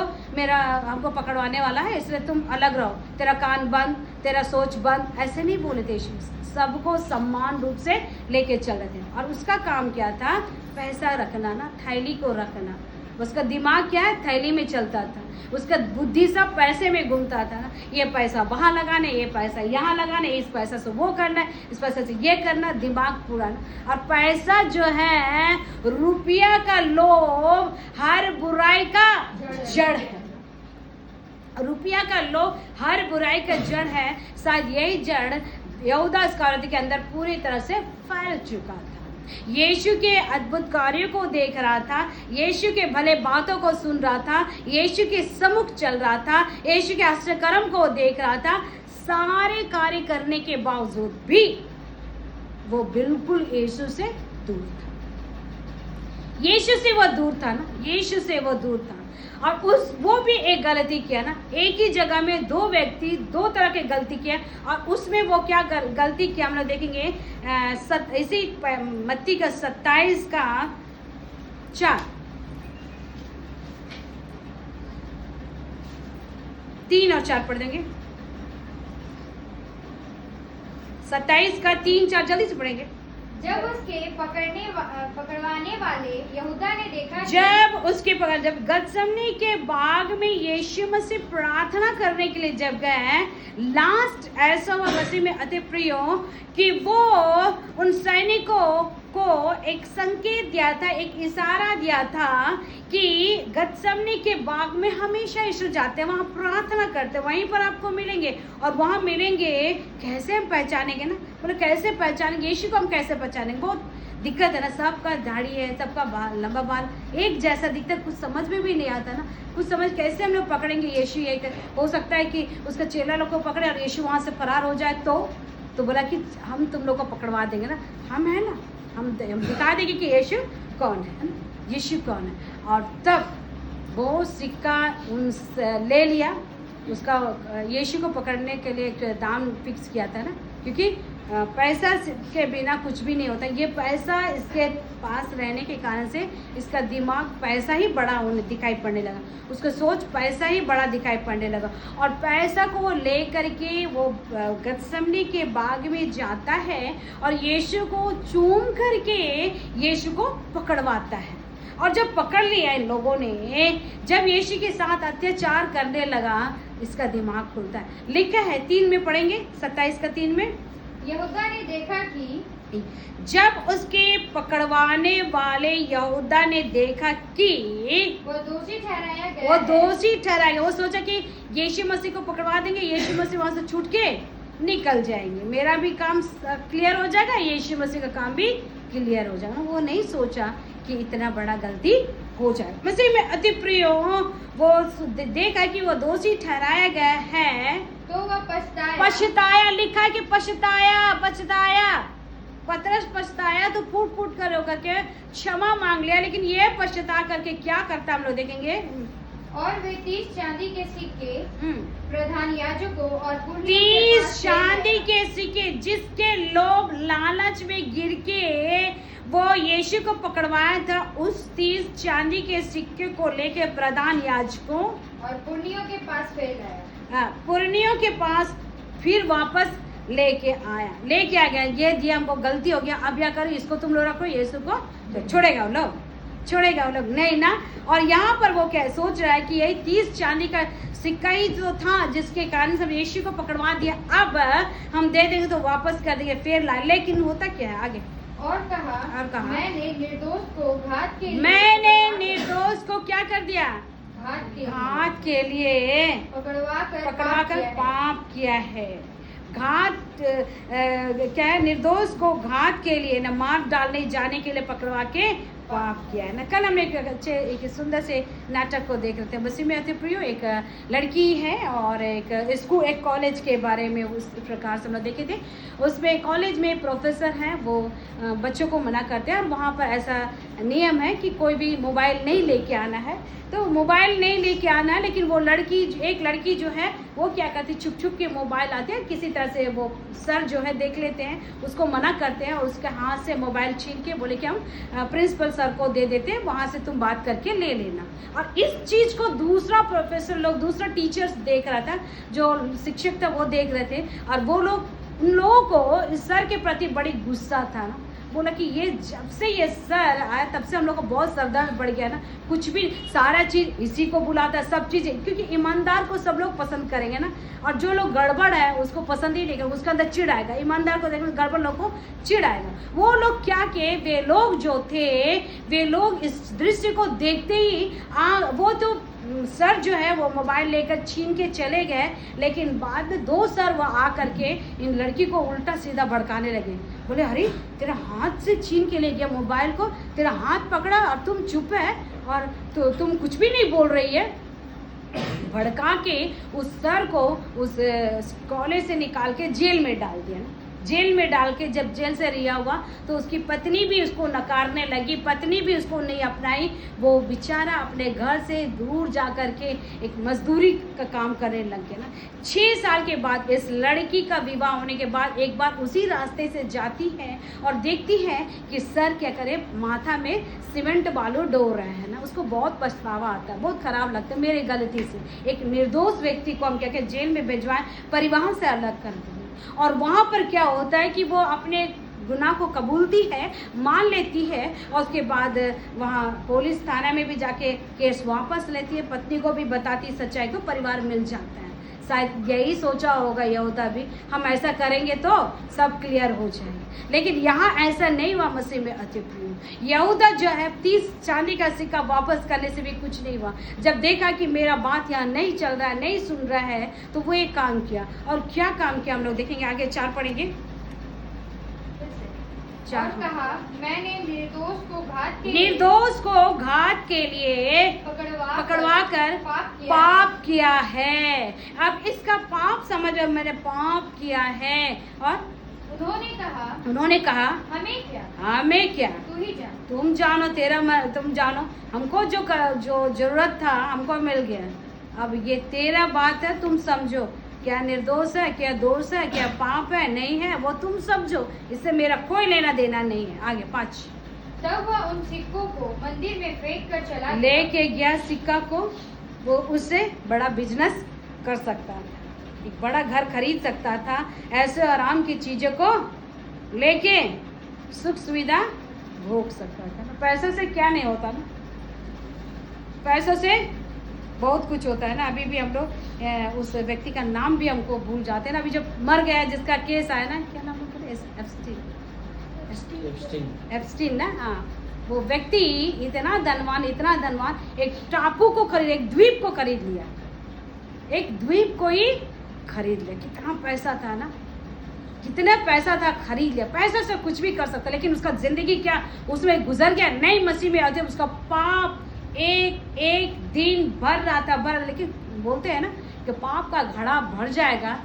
हमको पकड़वाने वाला है, इसलिए तुम अलग रहो, तेरा कान बंद, तेरा सोच बंद। ऐसे नहीं बोले थे यीशु मसीह, सबको समान रूप से लेके चल रहे थे। और उसका काम क्या था? पैसा रखना ना, थैली को रखना। उसका दिमाग क्या है? थैली में चलता था। उसका बुद्धि सब पैसे में घूमता था ना, ये पैसा वहाँ लगाने, ये पैसा यहाँ लगाने, इस पैसा से वो करना, इस पैसा से ये करना, दिमाग पूरा ना। और पैसा जो है, रुपया का लोभ हर बुराई का जड़ है। रुपया का लोभ हर बुराई का जड़ है। शायद यही जड़ यहूदा इस्करियोती के अंदर पूरी तरह से फैल चुका था। यीशु के अद्भुत कार्यों को देख रहा था, यीशु के भले बातों को सुन रहा था, यीशु के सम्मुख चल रहा था, यीशु के आश्चर्य कर्म को देख रहा था। सारे कार्य करने के बावजूद भी वो बिल्कुल यीशु से दूर था। यीशु से वो दूर था ना, यीशु से वो दूर था। और वो भी एक गलती किया ना, एक ही जगह में 2 व्यक्ति 2 तरह के गलती किया। और उसमें वो क्या गलती किया हम लोग देखेंगे। इसी मत्ती का 27 का 4 3 और 4 पढ़ देंगे। 27 का 3 4 जल्दी से पढ़ेंगे। जब उसके पकड़वाने वाले यहूदा ने देखा, जब गतसमनी के बाग में यीशु मसीह प्रार्थना करने के लिए जब गए, लास्ट ऐसा हुआ मसीह में अति प्रियो कि वो उन सैनिकों को एक संकेत दिया था, एक इशारा दिया था कि गतसमनी के बाग में हमेशा यीशु जाते हैं, वहाँ प्रार्थना करते, वहीं पर आपको मिलेंगे। और वहाँ मिलेंगे, कैसे हम पहचानेंगे ना, मतलब कैसे पहचानेंगे यीशु को? हम कैसे पहचानेंगे? बहुत दिक्कत है ना, सबका दाढ़ी है, सबका लंबा बाल एक जैसा दिखता है, कुछ समझ में भी नहीं आता ना। कुछ समझ कैसे हम लोग पकड़ेंगे यीशु? ये हो सकता है कि उसका चेला लोग को पकड़े और यीशु वहाँ से फरार हो जाए तो बोला कि हम तुम लोग को पकड़वा देंगे ना, हम है ना, हम दिखा देंगे कि यीशु कौन है ना, यीशु कौन है। और तब वो सिक्का उनसे ले लिया, उसका यीशु को पकड़ने के लिए एक दाम फिक्स किया था ना, क्योंकि पैसा के बिना कुछ भी नहीं होता। ये पैसा इसके पास रहने के कारण से इसका दिमाग पैसा ही बड़ा दिखाई पड़ने लगा, उसका सोच पैसा ही बड़ा दिखाई पड़ने लगा। और पैसा को वो ले करके वो गतसमनी के बाग में जाता है और यीशु को चूम करके यीशु को पकड़वाता है। और जब पकड़ लिया इन लोगों ने, जब यीशु के साथ अत्याचार करने लगा, इसका दिमाग खुलता है। लिखा है 3 में पढ़ेंगे, 27 का 3 में। यहूदा ने देखा कि जब उसके पकड़वाने वाले यहूदा ने देखा कि वो दोषी ठहराया गया, वो सोचा कि यीशु मसीह को पकड़वा देंगे, यीशु मसीह वहां से छूट के निकल जाएंगे, मेरा भी काम क्लियर हो जाएगा, यीशु मसीह का काम भी क्लियर हो जाएगा। वो नहीं सोचा कि इतना बड़ा गलती हो जाए। मसीह में अति प्रिय हो, वो देखा कि वो दोषी ठहराया गया है तो वह पछताया। लिखा है कि पछताया। पतरस पछताया तो फूट कर होकर के क्षमा मांग लिया, लेकिन ये पछता करके क्या करता हम लोग देखेंगे। और वे 30 चांदी के सिक्के हम्म, प्रधान याजकों और पुण्यों के 30 पास ले चांदी गया। के सिक्के जिसके लोग लालच में गिर के वो यीशु को पकड़वाया था, उस 30 चांदी के सिक्के को लेके प्रधान याजकों और पुण्यों के पास फेंक आया। पुरनियों के पास फिर वापस लेके आ गया। ये दिया हमको, गलती हो गया, अब क्या करो, इसको तुम लोग रखो, यीशु को तो छोड़ेगा वो लोग नहीं ना। और यहाँ पर वो क्या सोच रहा है कि यही 30 चांदी का सिक्का ही जो था जिसके कारण सब यीशु को पकड़वा दिया, अब हम दे देंगे तो वापस कर देंगे, फिर ला। लेकिन होता क्या है आगे, और कहा मैंने निर्दोष को निर्दोष को क्या कर दिया, घात के लिए पकड़वा कर पाप किया है। घात क्या है, निर्दोष को घात के लिए न मार डालने जाने के लिए पकड़वा के पाप किया है ना। कल हम एक सुंदर से नाटक को देख रहे थे, बसी में अति प्रियो, एक लड़की है और एक कॉलेज के बारे में उस प्रकार से हम लोग देखे थे। उसमें कॉलेज में प्रोफेसर हैं, वो बच्चों को मना करते हैं और वहाँ पर ऐसा नियम है कि कोई भी मोबाइल नहीं लेके आना है, तो मोबाइल नहीं लेके आना है। लेकिन वो एक लड़की जो है वो क्या करती, छुप छुप के मोबाइल आते हैं, किसी तरह से वो सर जो है देख लेते हैं, उसको मना करते हैं और उसके हाथ से मोबाइल छीन के बोले कि हम प्रिंसिपल सर को दे देते हैं, वहाँ से तुम बात करके ले लेना। और इस चीज़ को दूसरा टीचर्स देख रहा था, जो शिक्षक था वो देख रहे थे, और वो लोग, उन लोगों को इस सर के प्रति बड़ी गुस्सा था ना। बोला कि ये जब से ये सर आया तब से हम लोग को बहुत सरदर्द बढ़ गया ना, कुछ भी सारा चीज़ इसी को बुलाता है, सब चीज़ें, क्योंकि ईमानदार को सब लोग पसंद करेंगे ना, और जो लोग गड़बड़ है उसको पसंद ही नहीं करेंगे, उसके अंदर चिढ़ आएगा। ईमानदार को देखो, गड़बड़ लोग को चिढ़ आएगा। वो लोग क्या के, वे लोग जो थे, वे लोग इस दृश्य को देखते ही वो तो सर जो है वो मोबाइल लेकर छीन के चले गए, लेकिन बाद में 2 सर वो आ करके इन लड़की को उल्टा सीधा भड़काने लगे। बोले अरे तेरा हाथ से छीन के ले गया मोबाइल को, तेरा हाथ पकड़ा और तुम चुप है और तो तुम कुछ भी नहीं बोल रही है। भड़का के उस सर को उस कॉलेज से निकाल के जेल में डाल दिया ना। जेल में डाल के जब जेल से रिहा हुआ तो उसकी पत्नी भी उसको नकारने लगी, पत्नी भी उसको नहीं अपनाई। वो बेचारा अपने घर से दूर जा कर के एक मजदूरी का काम करने लग गया ना। 6 साल के बाद इस लड़की का विवाह होने के बाद एक बार उसी रास्ते से जाती है और देखती है कि सर क्या करे, माथा में सीमेंट बालू डोल रहे हैं ना। उसको बहुत पछतावा आता है, बहुत खराब लगता है, मेरी गलती से एक निर्दोष व्यक्ति को हम क्या कहते जेल में भिजवाएं, परिवार से अलग कर दें। और वहाँ पर क्या होता है कि वो अपने गुनाह को कबूलती है, मान लेती है, और उसके बाद वहाँ पुलिस थाना में भी जाके केस वापस लेती है, पत्नी को भी बताती सच्चाई को, परिवार मिल जाता है। शायद यही सोचा होगा यहूदा भी, हम ऐसा करेंगे तो सब क्लियर हो जाएंगे, लेकिन यहाँ ऐसा नहीं हुआ। मसीह में अति प्रिय यहूदा जो है 30 चांदी का सिक्का वापस करने से भी कुछ नहीं हुआ। जब देखा कि मेरा बात यहाँ नहीं चल रहा है, नहीं सुन रहा है, तो वो एक काम किया। और क्या काम किया हम लोग देखेंगे आगे, 4 पढ़ेंगे। और कहा मैंने निर्दोष को घात के लिए पकड़वा कर पाप किया है। अब इसका पाप समझो, मैंने पाप किया है। और उन्होंने कहा हमें क्या, तू ही जान, तुम जानो, तुम जानो, हमको जो जरूरत था हमको मिल गया, अब ये तेरा बात है, तुम समझो क्या निर्दोष है, क्या दोष है, क्या पाप है, नहीं है, वो तुम समझो, इससे मेरा कोई लेना देना नहीं है। आगे 5। तब वह उन सिक्कों को मंदिर में फेंक कर चला लेके गया सिक्का को। वो उससे बड़ा बिजनेस कर सकता था, एक बड़ा घर खरीद सकता था, ऐसे आराम की चीजों को लेके सुख सुविधा भोग सकता था। पैसों से क्या नहीं होता ना, पैसों से बहुत कुछ होता है ना। अभी भी हम लोग उस व्यक्ति का नाम भी हमको भूल जाते हैं ना। अभी जब मर गया, जिसका केस आया ना, क्या नाम है, एप्स्टीन ना, हाँ, वो व्यक्ति इतना धनवान, एक टापू को खरीद, एक द्वीप को खरीद लिया, एक द्वीप को ही खरीद लिया। कितना पैसा था ना, कितना पैसा था, खरीद लिया। पैसे से कुछ भी कर सकता, लेकिन उसका जिंदगी क्या उसमें गुजर गया। नई मसीह में आते उसका पाप एक दिन भर रहा था, लेकिन बोलते हैं ना कि पाप का घड़ा भर जाएगा,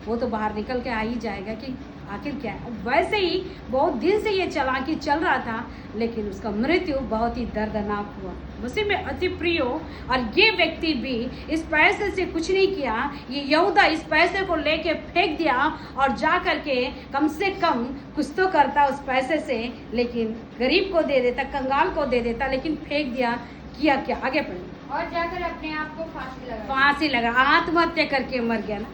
वो तो बाहर निकल के आ ही जाएगा, कि आखिर क्या है। वैसे ही बहुत दिन से ये चालाकी चल रहा था, लेकिन उसका मृत्यु बहुत ही दर्दनाक हुआ। मसीह में अति प्रिय हो, और ये व्यक्ति भी इस पैसे से कुछ नहीं किया। ये यहूदा इस पैसे को लेके फेंक दिया और जा करके कम से कम कुछ तो करता उस पैसे से, लेकिन गरीब को दे देता, कंगाल को दे देता, लेकिन फेंक दिया। किया क्या? आगे पढ़े। और जाकर अपने आप को फांसी लगा, आत्महत्या करके मर गया ना,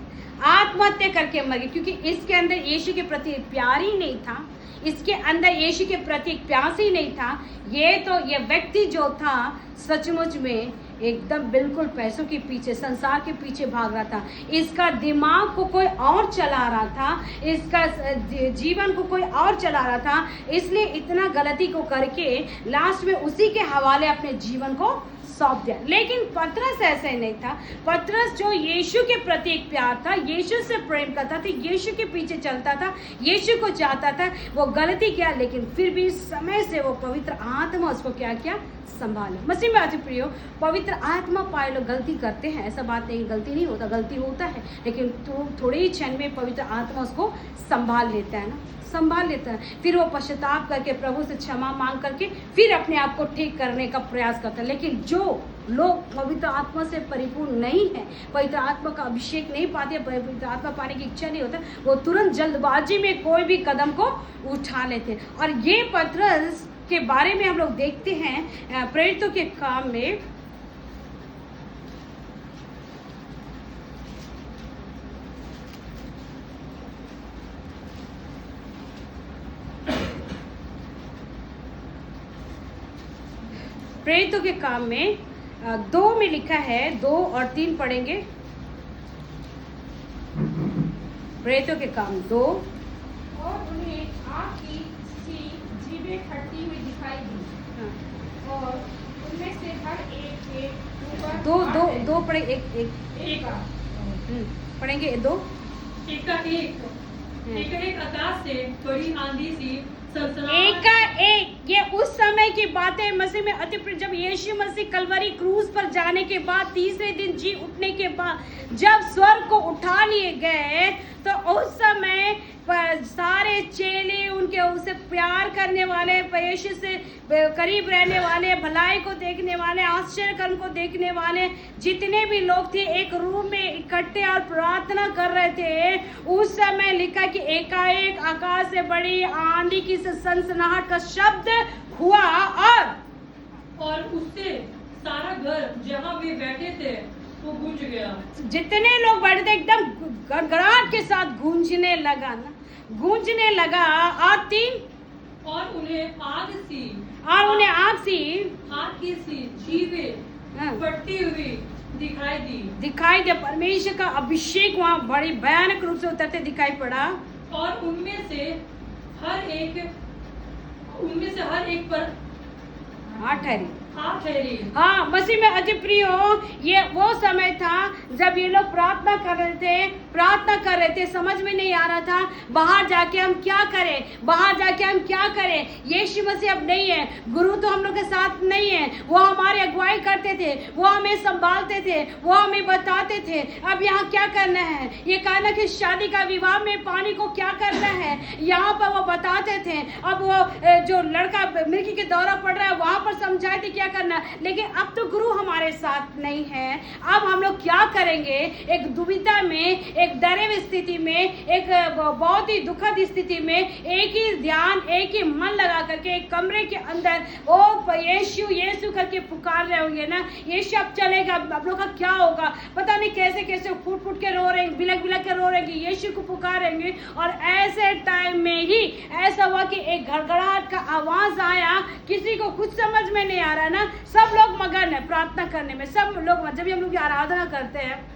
आत्महत्या करके मर गया, क्योंकि इसके अंदर यीशु के प्रति प्यार ही नहीं था, इसके अंदर यीशु के प्रति प्यास ही नहीं था। ये व्यक्ति जो था सचमुच में एकदम बिल्कुल पैसों के पीछे, संसार के पीछे भाग रहा था। इसका दिमाग को कोई और चला रहा था, इसका जीवन को कोई और चला रहा था, इसलिए इतना गलती को करके लास्ट में उसी के हवाले अपने जीवन को सौंप दिया। लेकिन पतरस ऐसे नहीं था। पतरस जो यीशु के प्रति एक प्यार था, यीशु से प्रेम करता था, यीशु के पीछे चलता था, यीशु को चाहता था, वो गलती किया, लेकिन फिर भी समय से वो पवित्र आत्मा उसको क्या किया? संभाला। मसीह में अति प्रियो, पवित्र आत्मा पाए लोग गलती करते हैं, ऐसा बात नहीं, गलती नहीं होता, गलती होता है, लेकिन थोड़े ही क्षण में पवित्र आत्मा उसको संभाल लेता है ना, संभाल लेता है। फिर वो पश्चाताप करके प्रभु से क्षमा मांग करके फिर अपने आप को ठीक करने का प्रयास करता है। लेकिन जो लोग पवित्र आत्मा से परिपूर्ण नहीं है, पवित्र आत्मा का अभिषेक नहीं पाते, पवित्र आत्मा पाने की इच्छा नहीं होता, वो तुरंत जल्दबाजी में कोई भी कदम को उठा लेते हैं। और ये पतरस के बारे में हम लोग देखते हैं प्रेरितों के काम में, प्रेरितों के काम में 2 में लिखा है, 2 और 3 पढ़ेंगे। प्रेरितों के काम 2। और उन्हें आग की सी जीभें फटती हुई दिखाई दी, और उनमें से हर एक के ऊपर दो पढ़े, एक पढ़ेंगे 2। एक आकाश से बड़ी आंधी सी एक ये उस समय की बातें मसीह में अति प्रिय, जब यीशु मसीह कलवरी क्रूज पर जाने के बाद, तीसरे दिन जी उठने के बाद जब स्वर्ग को उठा लिए गए, तो उस समय सारे चेले, उनके उसे प्यार करने वाले, यीशु से करीब रहने वाले, भलाई को देखने वाले, आश्चर्य कर्म को देखने वाले जितने भी लोग थे, एक रूम में इकट्ठे और प्रार्थना कर रहे थे। उस समय लिखा कि एकाएक आकाश से बड़ी आंधी की सनसनाहट का शब्द हुआ, और उससे सारा घर जहाँ वे बैठे थे वो गूंज गया। जितने लोग बैठे थे एकदम गड़गड़ाहट के साथ गूंजने लगा ना, गूंजने लगा। और 3, और उन्हें आग की सी जीभें फटती हुई दिखाई दे। परमेश्वर का अभिषेक वहाँ बड़ी भयानक रूप से उतरते दिखाई पड़ा, और उनमें से हर एक पर ठहरी। हाँ, मसीह में अति प्रिय हो, ये वो समय था जब ये लोग प्रार्थना कर रहे थे, समझ में नहीं आ रहा था बाहर जाके हम क्या करें। यीशु मसीह अब नहीं है, गुरु तो हम लोग के साथ नहीं है, वो हमारी अगुवाई करते थे, वो हमें संभालते थे, वो हमें बताते थे अब यहाँ क्या करना है, ये कहना कि शादी का विवाह में पानी को क्या करना है, यहाँ पर वो बताते थे। अब वो जो लड़का मिर्गी के दौरा पड़ रहा है वहां पर समझाए थे क्या करना, लेकिन अब तो गुरु हमारे साथ नहीं है। अब हम लोग क्या करेंगे? एक दुविधा में, एक डरे हुई स्थिति में, एक बहुत ही दुखद स्थिति में एक ही ध्यान, एक ही मन लगा करके एक कमरे के अंदर ओ यीशु करके पुकार रहे होंगे ना, यीशु अब चलेगा, आप लोग का क्या होगा पता नहीं, कैसे कैसे फूट फूट के रो रहे हैं, बिलक बिलक के रो रहे हैं, यीशु को पुकारेंगे। और ऐसे टाइम में ही ऐसा हुआ कि एक घड़घड़ाहट का आवाज आया, किसी को कुछ समझ में नहीं आ रहा ना, सब लोग मगन है प्रार्थना करने में, सब लोग जब भी हम लोग आराधना करते हैं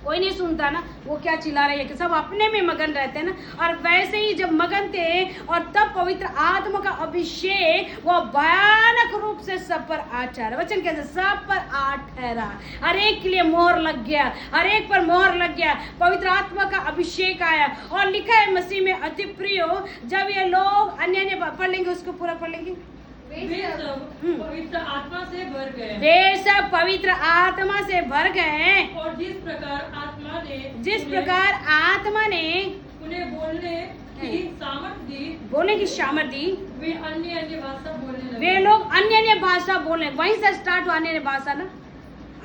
कोई नहीं सुनता ना वो क्या चिल्ला रही है, कि सब अपने में मगन रहते हैं ना। और वैसे ही जब मगन थे और तब पवित्र आत्मा का अभिषेक वो भयानक रूप से सब पर आ ठहरा। वचन कैसे? सब पर आ ठहरा, हर एक के लिए मोहर लग गया, हर एक पर मोहर लग गया, पवित्र आत्मा का अभिषेक आया। और लिखा है मसीह में अति प्रिय, जब ये लोग अन्य पढ़ लेंगे, उसको पूरा पढ़ लेंगे, वे सब पवित्र आत्मा से भर गए, वे सब पवित्र आत्मा से भर गए, और जिस प्रकार आत्मा ने उन्हें की सामर्थ दी, बोलने की सामर्थ दी, वे अन्य अन्य भाषा बोलने लगे। वे लोग अन्य अन्य भाषा बोलने, वहीं से स्टार्ट हुआ अन्य अन्य भाषा ना।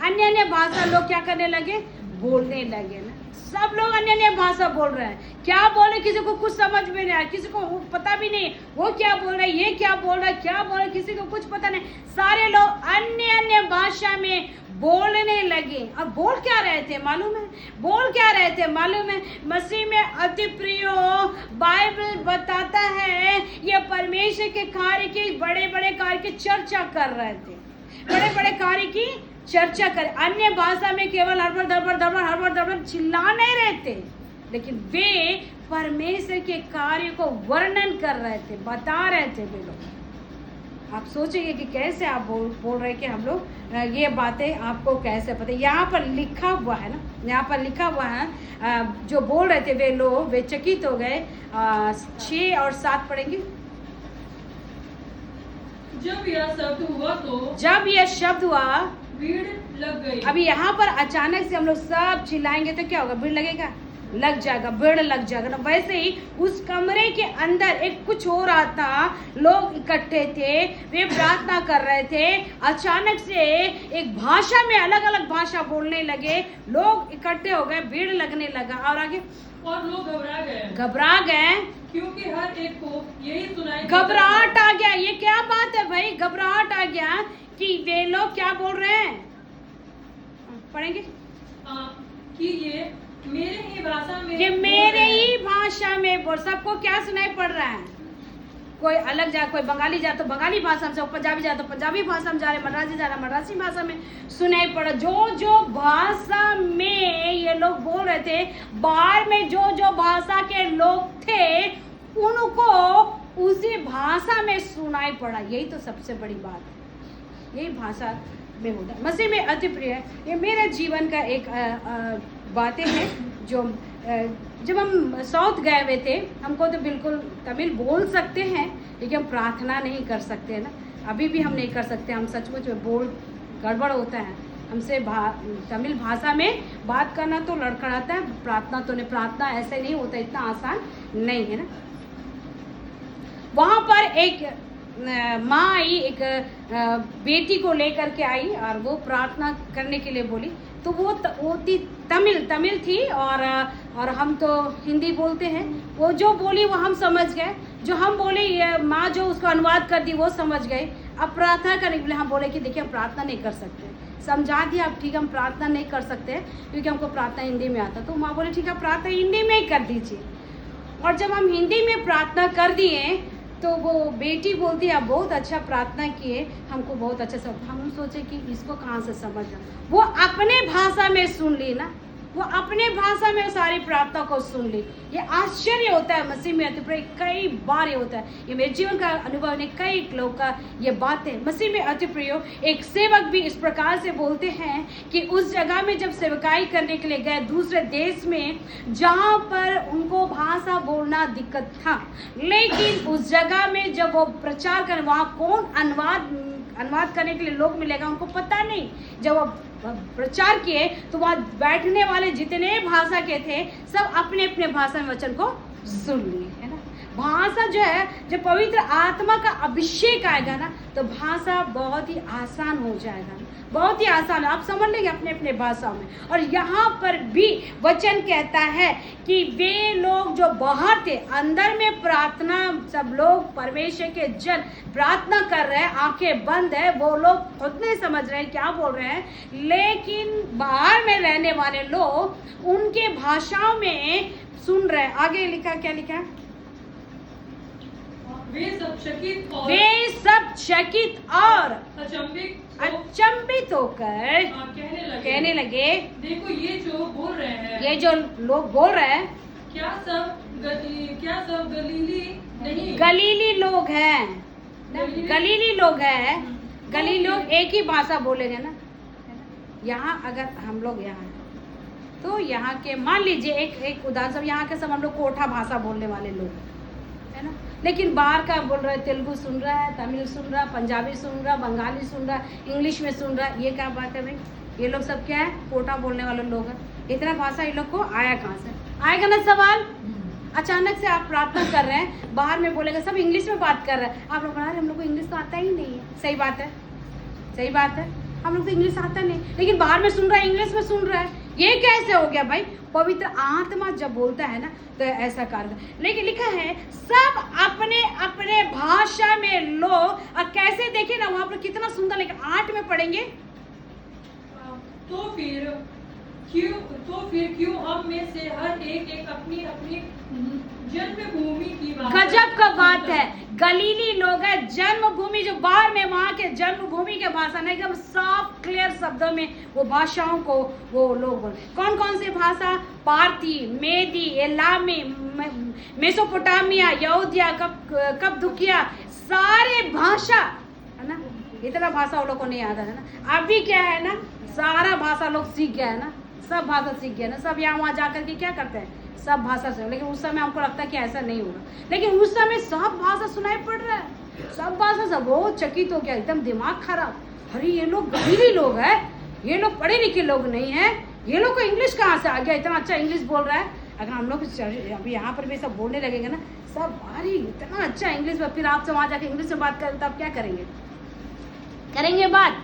अन्य अन्य भाषा लोग क्या करने लगे, बोलने लगे ना। सब लोग अन्य अन्य भाषा बोल रहे हैं। क्या बोल रहे, किसी को कुछ समझ में नहीं आया, किसी को पता भी नहीं वो क्या बोल रहा है, ये क्या बोल रहा है, क्या बोल रहा है, किसी को कुछ पता नहीं। सारे लोग अन्य अन्य भाषा में बोलने लगे। और बोल क्या रहे थे मालूम है, बोल क्या रहे थे मालूम है, मसीह में अति प्रिय बाइबल बताता है ये परमेश्वर के कार्य की, बड़े बड़े कार्य की चर्चा कर रहे थे, बड़े बड़े कार्य की चर्चा कर। अन्य भाषा में केवल हड़बड़ धड़बड़ धड़बड़ हड़बड़ धड़बड़ चिल्ला नहीं रहे थे, लेकिन वे परमेश्वर के कार्य को वर्णन कर रहे थे, बता रहे थे वे लोग। आप सोचेंगे कि कैसे आप बोल रहे कि हम लोग ये बातें आपको कैसे पता। यहाँ पर लिखा हुआ है ना, यहाँ पर लिखा हुआ है जो बोल रहे थे वे लोग, वे चकित हो गए। 6 और 7 पढ़ेंगे। जब यह शब्द हुआ तो जब यह शब्द हुआ भीड़ लग गई। अभी यहाँ पर अचानक से हम लोग सब चिल्लाएंगे तो क्या होगा, भीड़ लगेगा, लग जाएगा, भीड़ लग जाएगा ना। वैसे ही उस कमरे के अंदर एक कुछ हो रहा था, लोग इकट्ठे थे, वे प्रार्थना कर रहे थे। अचानक से एक भाषा में अलग अलग भाषा बोलने लगे, लोग इकट्ठे हो गए, भीड़ लगने लगा। और आगे, और लोग घबरा गए क्योंकि हर एक को यही सुनाई, घबराहट आ गया। ये क्या बात है भाई, घबराहट आ गया कि वे लोग क्या बोल रहे हैं। पढ़ेंगे कि ये मेरे ही भाषा में, ये मेरे ही भाषा में बोल। सबको क्या सुनाई पड़ रहा है, कोई अलग जा, कोई बंगाली जा तो बंगाली भाषा में, पंजाबी जा तो पंजाबी भाषा में जा रहे, मराठी जा रहा मराठी भाषा में सुनाई पड़ा। जो जो भाषा में ये लोग बोल रहे थे, बाहर में जो जो भाषा के लोग थे उनको उसी भाषा में सुनाई पड़ा। यही तो सबसे बड़ी बात है, यही भाषा में होता है। मसीह में अति प्रिय है। ये मेरे जीवन का एक बातें हैं जो जब हम साउथ गए हुए थे, हमको तो बिल्कुल तमिल बोल सकते हैं, लेकिन हम प्रार्थना नहीं कर सकते हैं ना। अभी भी हम नहीं कर सकते, हम सचमुच में बोल गड़बड़ होता है हमसे। तमिल भाषा में बात करना तो लड़खड़ाता है, प्रार्थना तो नहीं, प्रार्थना ऐसे नहीं होता, इतना आसान नहीं है ना। वहाँ पर एक माँ आई, एक बेटी को लेकर के आई और वो प्रार्थना करने के लिए बोली। तो वो तमिल थी और हम तो हिंदी बोलते हैं। वो जो बोली वो हम समझ गए, जो हम बोले ये माँ जो उसको अनुवाद कर दी वो समझ गए। अब प्रार्थना करने के लिए हम बोले कि देखिए हम प्रार्थना नहीं कर सकते, समझा दिया। अब ठीक है, हम प्रार्थना नहीं कर सकते क्योंकि हमको प्रार्थना हिंदी में आता। तो माँ बोले ठीक है, प्रार्थना हिंदी में ही कर दीजिए। और जब हम हिंदी में प्रार्थना कर दिए तो वो बेटी बोलती है आप बहुत अच्छा प्रार्थना किए, हमको बहुत अच्छा सब। हम सोचे कि इसको कहाँ से समझना। वो अपने भाषा में सुन ली ना, वो अपने भाषा में सारी प्रार्थना को सुन ली। ये आश्चर्य होता है मसीह में अति प्रिय। कई बार ये होता है, ये मेरे जीवन का अनुभव ने, कई लोग का ये बात है। मसीह में अति प्रिय एक सेवक भी इस प्रकार से बोलते हैं कि उस जगह में जब सेवकाई करने के लिए गए दूसरे देश में, जहाँ पर उनको भाषा बोलना दिक्कत था, लेकिन उस जगह में जब वो प्रचार करें, वहाँ कौन अनुवाद करने के लिए लोग मिलेगा उनको पता नहीं। जब वो प्रचार किए तो वहाँ बैठने वाले जितने भाषा के थे सब अपने अपने भाषा में वचन को सुन लिए, है ना। भाषा जो है, जब पवित्र आत्मा का अभिषेक आएगा ना तो भाषा बहुत ही आसान हो जाएगा, बहुत ही आसान, आप समझ लेंगे अपने अपने भाषा में। और यहाँ पर भी वचन कहता है कि वे लोग जो बाहर थे, अंदर में प्रार्थना, सब लोग परमेश्वर के जन प्रार्थना कर रहे हैं, आंखें बंद है, वो लोग खुद नहीं समझ रहे हैं क्या बोल रहे हैं, लेकिन बाहर में रहने वाले लोग उनके भाषाओं में सुन रहे हैं। आगे लिखा, क्या लिखा है, वे सब चकित और अचंभित होकर कहने लगे देखो ये जो बोल रहे हैं, ये जो लोग बोल रहे हैं क्या सब गलीली नहीं, गलीली लोग हैं, गलीली लोग हैं। गलीली लोग एक ही भाषा बोलेंगे ना। यहाँ अगर हम लोग यहाँ तो यहाँ के मान लीजिए एक उदाहरण, सब यहाँ के सब हम लोग कोठा भाषा बोलने वाले लोग है ना, लेकिन बाहर का बोल रहा है, तेलुगु सुन रहा है, तमिल सुन रहा है, पंजाबी सुन रहा है, बंगाली सुन रहा है, इंग्लिश में सुन रहा है। ये क्या बात है भाई, ये लोग सब क्या है, कोठा बोलने वाले लोग हैं। इतना भाषा इन लोग को आया कहाँ से, आएगा ना सवाल, अचानक से आप प्रार्थना कर रहे हैं, बाहर में बोलेगा सब इंग्लिश में बात कर रहे हैं, आप लोग बना रहे हम लोग को इंग्लिश तो आता ही नहीं है। सही बात है, सही बात है, हम लोग को इंग्लिश आता नहीं, लेकिन बाहर में सुन रहा है, इंग्लिश में सुन रहा है, ये कैसे हो गया भाई? पवित्र आत्मा जब बोलता है ना तो ऐसा कार्य। लेकिन लिखा है सब अपने अपने भाषा में लो, और कैसे देखे ना वहां पर कितना सुंदर, लेकिन 8 में पढ़ेंगे तो फिर क्यों हम में से हर एक अपनी अपनी जन्मभूमि की बात। गजब का बात है, गलीली लोग है, जन्मभूमि जो बाहर में वहां के जन्मभूमि के भाषा नहीं, एकदम साफ क्लियर शब्दों में वो भाषाओं को वो लोग बोल। कौन कौन सी भाषा? पारती, मेदी, एलामी, मेसोपोटामिया, यहूदिया, कप्पदूकिया, सारे भाषा है ना। इतना भाषा वो लोग को नहीं आता है ना। अभी क्या है ना, सारा भाषा लोग सीख गया है ना, सब भाषा सीख गया ना, सब यहाँ वहाँ जाकर के क्या करते हैं, सब भाषा से। लेकिन उस समय हमको लगता है कि ऐसा नहीं होगा, लेकिन उस समय सब भाषा सुनाई पड़ रहा है, सब भाषा, सब बहुत चकित हो गया, एकदम दिमाग खराब। अरे ये लोग गरीबी लोग हैं, ये लोग पढ़े लिखे लोग नहीं है, ये लोग को इंग्लिश कहाँ से आ गया, इतना अच्छा इंग्लिश बोल रहा है। अगर हम लोग अभी यहाँ पर भी सब बोलने लगेंगे ना सब, अरे इतना अच्छा इंग्लिश, फिर आपसे वहाँ जाके इंग्लिश में बात करें तो आप क्या करेंगे? करेंगे बात?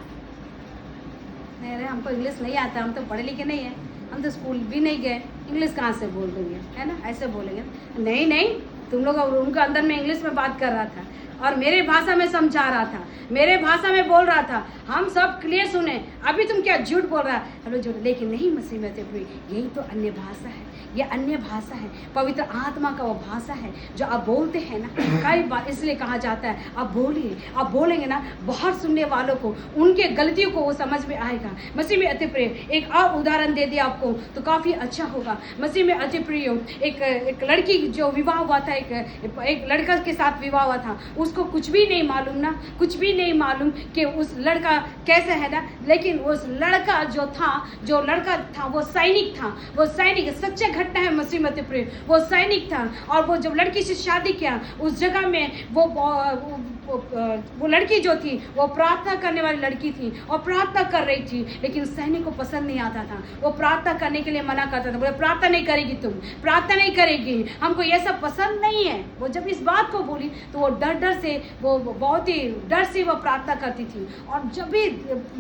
नहीं, अरे हमको इंग्लिश नहीं आता, हम तो पढ़े लिखे नहीं है, हम तो स्कूल भी नहीं गए, इंग्लिश कहाँ से बोल देंगे, है ना, ऐसे बोलेंगे। नहीं नहीं, तुम लोग उनके अंदर में इंग्लिश में बात कर रहा था और मेरे भाषा में समझा रहा था, मेरे भाषा में बोल रहा था, हम सब क्लियर सुने। अभी तुम क्या झूठ बोल रहा है? हेलो झूठ, लेकिन नहीं मसीह में यही तो अन्य भाषा है, ये अन्य भाषा है, पवित्र आत्मा का वो भाषा है जो आप बोलते हैं ना। कई बार इसलिए कहा जाता है आप बोलिए, आप बोलेंगे ना, बहुत सुनने वालों को उनके गलतियों को वो समझ में आएगा। मसीह में अति प्रिय एक और उदाहरण दे दिया आपको तो काफ़ी अच्छा होगा। मसीह में अति प्रिय एक लड़की जो विवाह हुआ था, एक लड़का के साथ विवाह हुआ था, उसको कुछ भी नहीं मालूम ना, कुछ भी नहीं मालूम कि उस लड़का कैसे है ना, लेकिन उस लड़का जो लड़का था वो सैनिक था, वो सैनिक, सच्चा घटना है मसीह मत प्रिय, वो सैनिक था। और वो जब लड़की से शादी किया उस जगह में वो लड़की जो थी वो प्रार्थना करने वाली लड़की थी और प्रार्थना कर रही थी, लेकिन सैनिक को पसंद नहीं आता था, वो प्रार्थना करने के लिए मना करता था, बोले प्रार्थना नहीं करेगी, तुम प्रार्थना नहीं करेगी, हमको ये सब पसंद नहीं है। वो जब इस बात को बोली तो वो डर से, वो बहुत ही डर से वो प्रार्थना करती थी। और जब भी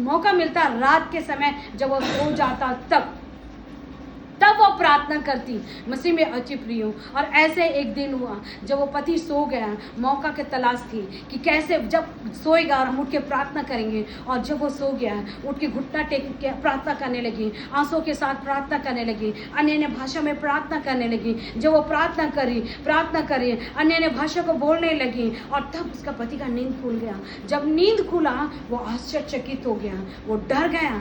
मौका मिलता रात के समय जब वो सो जाता तब वो प्रार्थना करती, मसीह में अति प्रिय। और ऐसे एक दिन हुआ जब वो पति सो गया, मौका की तलाश थी कि कैसे जब सोएगा और हम उठ के प्रार्थना करेंगे। और जब वो सो गया, उठ के घुटना टेक के प्रार्थना करने लगी, आंसू के साथ प्रार्थना करने लगी, अन्य भाषा में प्रार्थना करने लगी। जब वो प्रार्थना करी अन्य भाषा को बोलने लगी, और तब उसका पति का नींद खुल गया। जब नींद खुला वो आश्चर्यचकित हो गया, वो डर गया,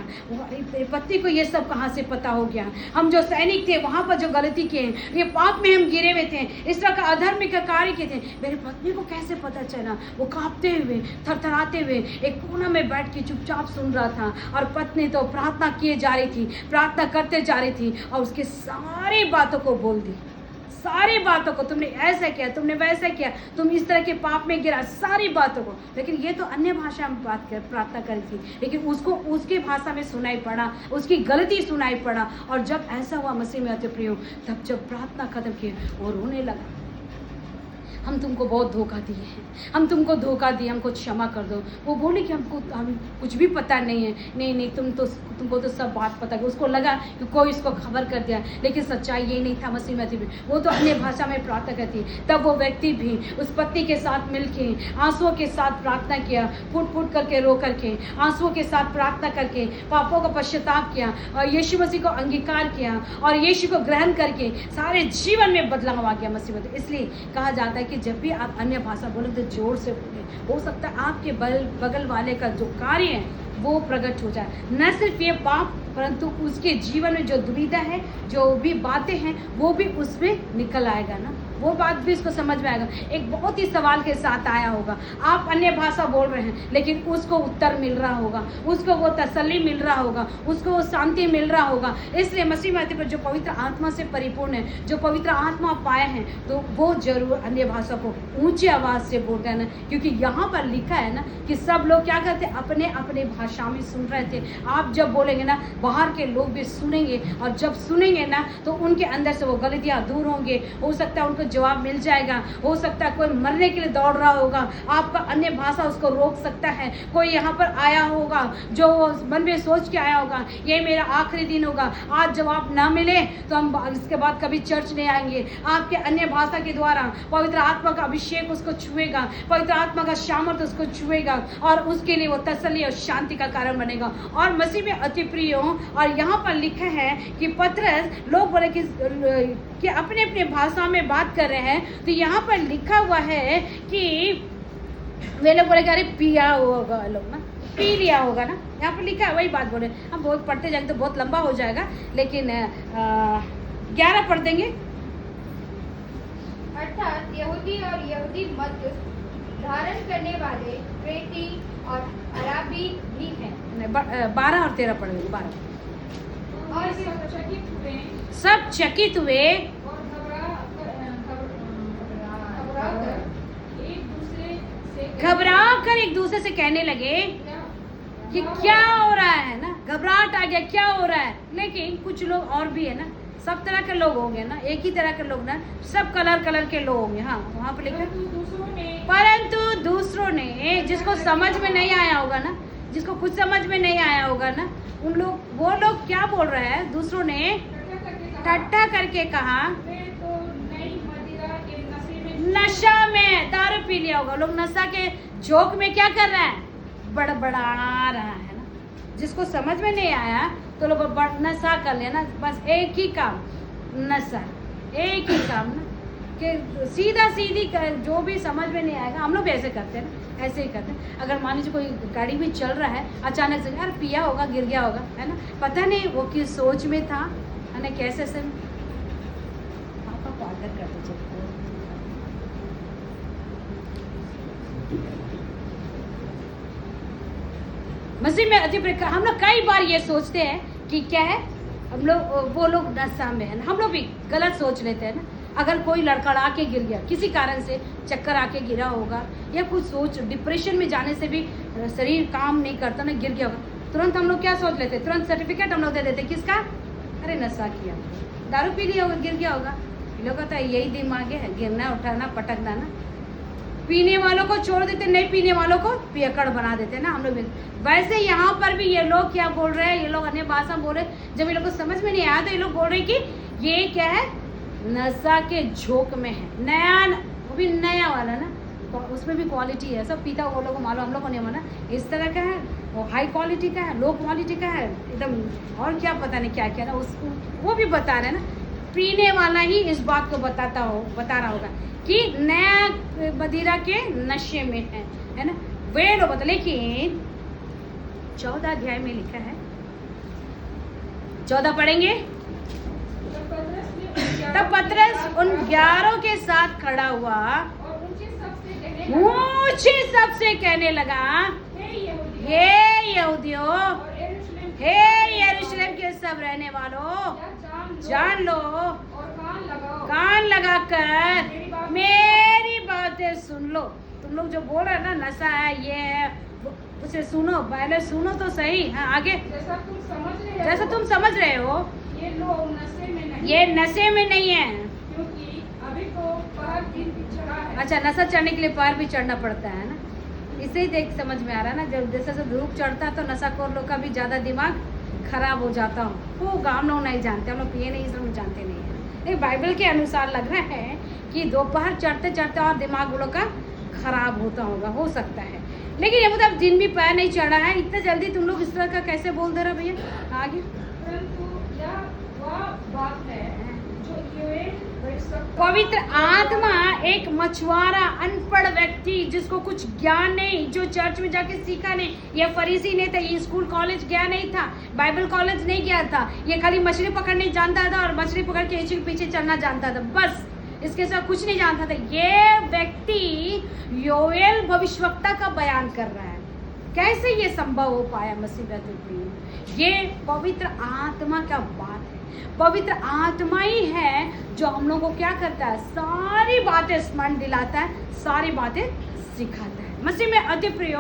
पति को ये सब कहाँ से पता हो गया, हम जो सैनिक थे वहां पर जो गलती किए, ये पाप में हम गिरे हुए थे, इस तरह का अधर्म का कार्य किए थे, मेरे पत्नी को कैसे पता चला? वो कांपते हुए, थरथराते हुए एक कोना में बैठ के चुपचाप सुन रहा था, और पत्नी तो प्रार्थना किए जा रही थी, प्रार्थना करते जा रही थी, और उसके सारी बातों को बोल दी, सारी बातों को, तुमने ऐसा किया, तुमने वैसा किया, तुम इस तरह के पाप में गिरा, सारी बातों को। लेकिन ये तो अन्य भाषा में प्रार्थना करी थी, लेकिन उसको उसके भाषा में सुनाई पड़ा, उसकी गलती सुनाई पड़ा। और जब ऐसा हुआ मसीह में अति प्रिय, तब जब प्रार्थना खत्म की वो रोने लगा, हम तुमको बहुत धोखा दिए हैं, हम तुमको धोखा दिए, हमको क्षमा कर दो। वो बोले कि हम कुछ भी पता नहीं है। नहीं, तुमको तो सब बात पता है। उसको लगा कि कोई इसको खबर कर दिया, लेकिन सच्चाई ये नहीं था। मसीह में भी वो तो अन्य भाषा में प्रार्थना करती। तब वो व्यक्ति भी उस पत्नी के साथ मिलके आंसुओं के साथ प्रार्थना किया, फूट करके रो करके, आंसुओं के साथ प्रार्थना करके पापों का पश्चाताप किया, और यीशु मसीह को अंगीकार किया, और यीशु को ग्रहण करके सारे जीवन में बदलाव आ गया मसीह में। इसलिए कहा जाता है कि जब भी आप अन्य भाषा बोले तो जोर से बोले, हो सकता है आपके बगल वाले का जो कार्य है वो प्रकट हो जाए। न सिर्फ ये पाप, परंतु उसके जीवन में जो दुविधा है, जो भी बातें हैं, वो भी उसमें निकल आएगा ना, वो बात भी इसको समझ में आएगा। एक बहुत ही सवाल के साथ आया होगा, आप अन्य भाषा बोल रहे हैं, लेकिन उसको उत्तर मिल रहा होगा, उसको वो तसल्ली मिल रहा होगा, उसको वो शांति मिल रहा होगा। इसलिए मसीह में पर जो पवित्र आत्मा से परिपूर्ण है, जो पवित्र आत्मा पाए हैं, तो वो जरूर अन्य भाषा को ऊंची आवाज़ से बोलते हैं ना, क्योंकि यहाँ पर लिखा है ना कि सब लोग क्या करते, अपने अपने भाषा में सुन रहे थे। आप जब बोलेंगे ना बाहर के लोग भी सुनेंगे, और जब सुनेंगे ना तो उनके अंदर से वो गलतियाँ दूर होंगे। हो सकता है उनको जवाब मिल जाएगा, हो सकता है कोई मरने के लिए दौड़ रहा होगा, आपका अन्य भाषा उसको रोक सकता है। कोई यहाँ पर आया होगा जो मन में सोच के आया होगा ये मेरा आखिरी दिन होगा, आज जवाब ना मिले तो हम इसके बाद कभी चर्च नहीं आएंगे। आपके अन्य भाषा के द्वारा पवित्र आत्मा का अभिषेक उसको छुएगा, पवित्र आत्मा का सामर्थ उसको छुएगा, और उसके लिए वो तसल्ली और शांति का कारण बनेगा। और मसीह में अति प्रिय हो, और यहाँ पर लिखा है कि पतरस, लोग बोले कि अपने अपने भाषा में बात कर रहे हैं, तो यहाँ पर लिखा हुआ है कि वे लोग बोले कि अरे पिया होगा, लोग ना पी लिया होगा ना, यहाँ पर लिखा है वही बात बोले। हम बहुत पढ़ते जाएंगे तो बहुत लंबा हो जाएगा, लेकिन 11 पढ़ देंगे। अर्थात यहूदी और यहूदी मत धारण करने वाले क्रेती और अराबी भी हैं। 12 और 13 पढ़ देंगे। 12 और सब चकित हुए और घबरा कर एक दूसरे से कहने लगे कि क्या हो रहा है ना, घबराहट आ गया, क्या हो रहा है। लेकिन कुछ लोग और भी है ना, सब तरह के लोग होंगे ना, एक ही तरह के लोग ना, सब कलर के लोग होंगे। हाँ, वहाँ पर लिखा परंतु दूसरों ने, जिसको समझ में नहीं आया होगा ना, जिसको कुछ समझ में नहीं आया होगा ना, वो लोग क्या बोल रहे हैं, दूसरों ने ठट्ठा करके कहा नशा में दारू पी लिया होगा। लोग नशा के जोक में क्या कर रहा है, बड़बड़ा रहा है ना। जिसको समझ में नहीं आया तो लोग नशा कर लिया ना, बस एक ही काम नशा, एक ही काम ना, कि सीधा सीधी जो भी समझ में नहीं आएगा। हम लोग भी ऐसे करते हैं ना, ऐसे ही करते हैं। अगर मान लीजिए कोई गाड़ी भी चल रहा है, अचानक से यार पिया होगा, गिर गया होगा, है ना, पता नहीं वो किस सोच में था, है ना, कैसे से पापा को आदर कर दीजिए। मसीह में अति प्रिय, हम लोग कई बार ये सोचते हैं कि क्या है, हम लोग वो लोग नशा में है ना, हम लोग भी गलत सोच लेते हैं ना। अगर कोई लड़का आके गिर गया, किसी कारण से चक्कर आके गिरा होगा, या कुछ सोच डिप्रेशन में जाने से भी शरीर काम नहीं करता ना, गिर गया होगा, तुरंत हम लोग क्या सोच लेते, तुरंत सर्टिफिकेट हम लोग दे देते, किसका, अरे नशा किया, दारू पी लिया होगा, गिर गया होगा। लोग कहता है यही दिमाग है, गिरना उठाना पटकना ना। पीने वालों को छोड़ देते, नहीं पीने वालों को पियकड़ बना देते ना हम लोग। वैसे यहाँ पर भी ये लोग क्या बोल रहे हैं, ये लोग अन्य भाषा बोल रहे हैं। जब ये लोग को समझ में नहीं आया तो ये लोग बोल रहे हैं कि ये क्या है, नशा के झोंक में है, नया, वो भी नया वाला ना, उसमें भी क्वालिटी है। सब पीता वो लोग को मालूम, हम लोग को नहीं माना। इस तरह का है, वो हाई क्वालिटी का है, लो क्वालिटी का है, एकदम और क्या पता नहीं क्या क्या ना, उसको वो भी बता रहे हैं ना। पीने वाला ही इस बात को बता रहा होगा कि नया मदिरा के नशे में है ना, वे लोग बता। लेकिन 14 अध्याय में लिखा है, 14 पढ़ेंगे। तब पतरस उन 11 के साथ खड़ा हुआ, ऊंचे सबसे कहने लगा, हे यहूदियों, हे यरूशलेम के सब रहने वालों, जान लो, कान लगाकर मेरी बातें सुन लो। तुम लोग जो बोल रहे हैं ना, नशा है, ये है, उसे सुनो, पहले सुनो तो सही। हाँ, आगे। जैसा तुम समझ रहे हो, ये लोग नशे में नहीं, ये नशे में नहीं है, क्योंकि अभी तो पहर दिन भी चढ़ा है। अच्छा, नशा चढ़ने के लिए पहर भी चढ़ना पड़ता है ना। इसे ही देख समझ में आ रहा है ना, जब जैसे धूप चढ़ता तो नशाखोर लोग का भी ज़्यादा दिमाग खराब हो जाता हो। वो गाँव लोग नहीं जानते, हम लोग पिए नहीं, इसलिए जानते नहीं है। लेकिन बाइबल के अनुसार लग रहा है कि दोपहर चढ़ते चढ़ते और दिमाग वो लोग का खराब होता होगा, हो सकता है। लेकिन ये मतलब दिन भी पैर नहीं चढ़ा है, इतना जल्दी तुम लोग इस तरह का कैसे बोल दे रहे भैया। आगे। परंतु यह वह बात है जो पवित्र आत्मा एक मछुआरा, अनपढ़ व्यक्ति जिसको कुछ ज्ञान नहीं, जो चर्च में जाके सीखा नहीं, ये फरीसी नहीं था, ये स्कूल कॉलेज गया नहीं था, बाइबल कॉलेज नहीं गया था, ये खाली मछली पकड़ने जानता था और मछली पकड़ के इसी के पीछे चलना जानता था, बस इसके साथ कुछ नहीं जानता था। ये व्यक्ति योएल भविष्यवक्ता का बयान कर रहा है। कैसे ये संभव हो पाया मसीह में? ये पवित्र आत्मा का बात है। पवित्र आत्मा ही है जो हम लोगों को क्या करता है, सारी बातें स्मरण दिलाता है, सारी बातें सिखाता है। मसीह में अति प्रिय,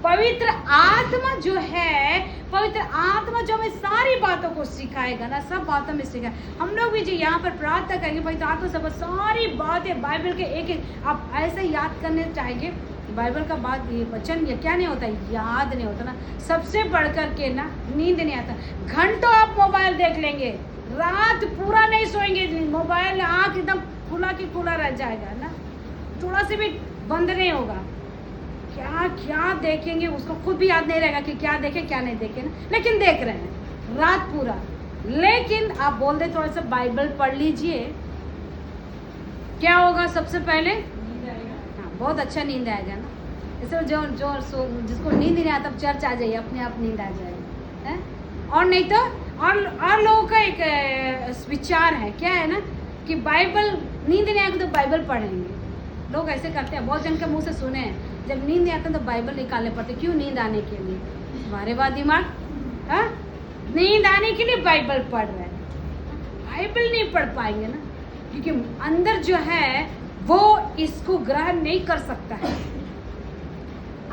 पवित्र आत्मा जो है, पवित्र आत्मा जो हमें सारी बातों को सिखाएगा ना, सब बातों में सिखाए। हम लोग भी जो यहाँ पर प्रार्थना करेंगे पवित्र आत्मा सब सारी बातें बाइबल के एक एक आप ऐसे याद करने चाहेंगे। बाइबल का बात ये वचन ये क्या नहीं होता, याद नहीं होता ना, सबसे बढ़कर के ना नींद नहीं आता। घंटों आप मोबाइल देख लेंगे, रात पूरा नहीं सोएंगे, मोबाइल आँख एकदम खुला की खुला रह जाएगा ना, थोड़ा से भी बंद नहीं होगा। क्या क्या देखेंगे उसको खुद भी याद नहीं रहेगा कि क्या देखे क्या नहीं देखे ना, लेकिन देख रहे हैं रात पूरा। लेकिन आप बोल दे थोड़ा सा बाइबल पढ़ लीजिए, क्या होगा सबसे पहले? हाँ, बहुत अच्छा नींद आएगा ना। इसलिए जो जिसको नींद नहीं आता चर्च आ जाइए, अपने आप नींद आ जाएगी है? और नहीं तो और लोगों का एक विचार है, क्या है ना कि बाइबल नींद नहीं आएगी तो बाइबल पढ़ेंगे। लोग ऐसे करते हैं, बहुत जन के मुंह से सुने हैं, जब नींद नहीं आता तो बाइबल निकालने पड़ते। क्यों? नींद आने के लिए। हमारे बाद दिमाग हाँ, नींद आने के लिए बाइबल पढ़ रहे हैं। बाइबल नहीं पढ़ पाएंगे ना, क्योंकि अंदर जो है वो इसको ग्रहण नहीं कर सकता है।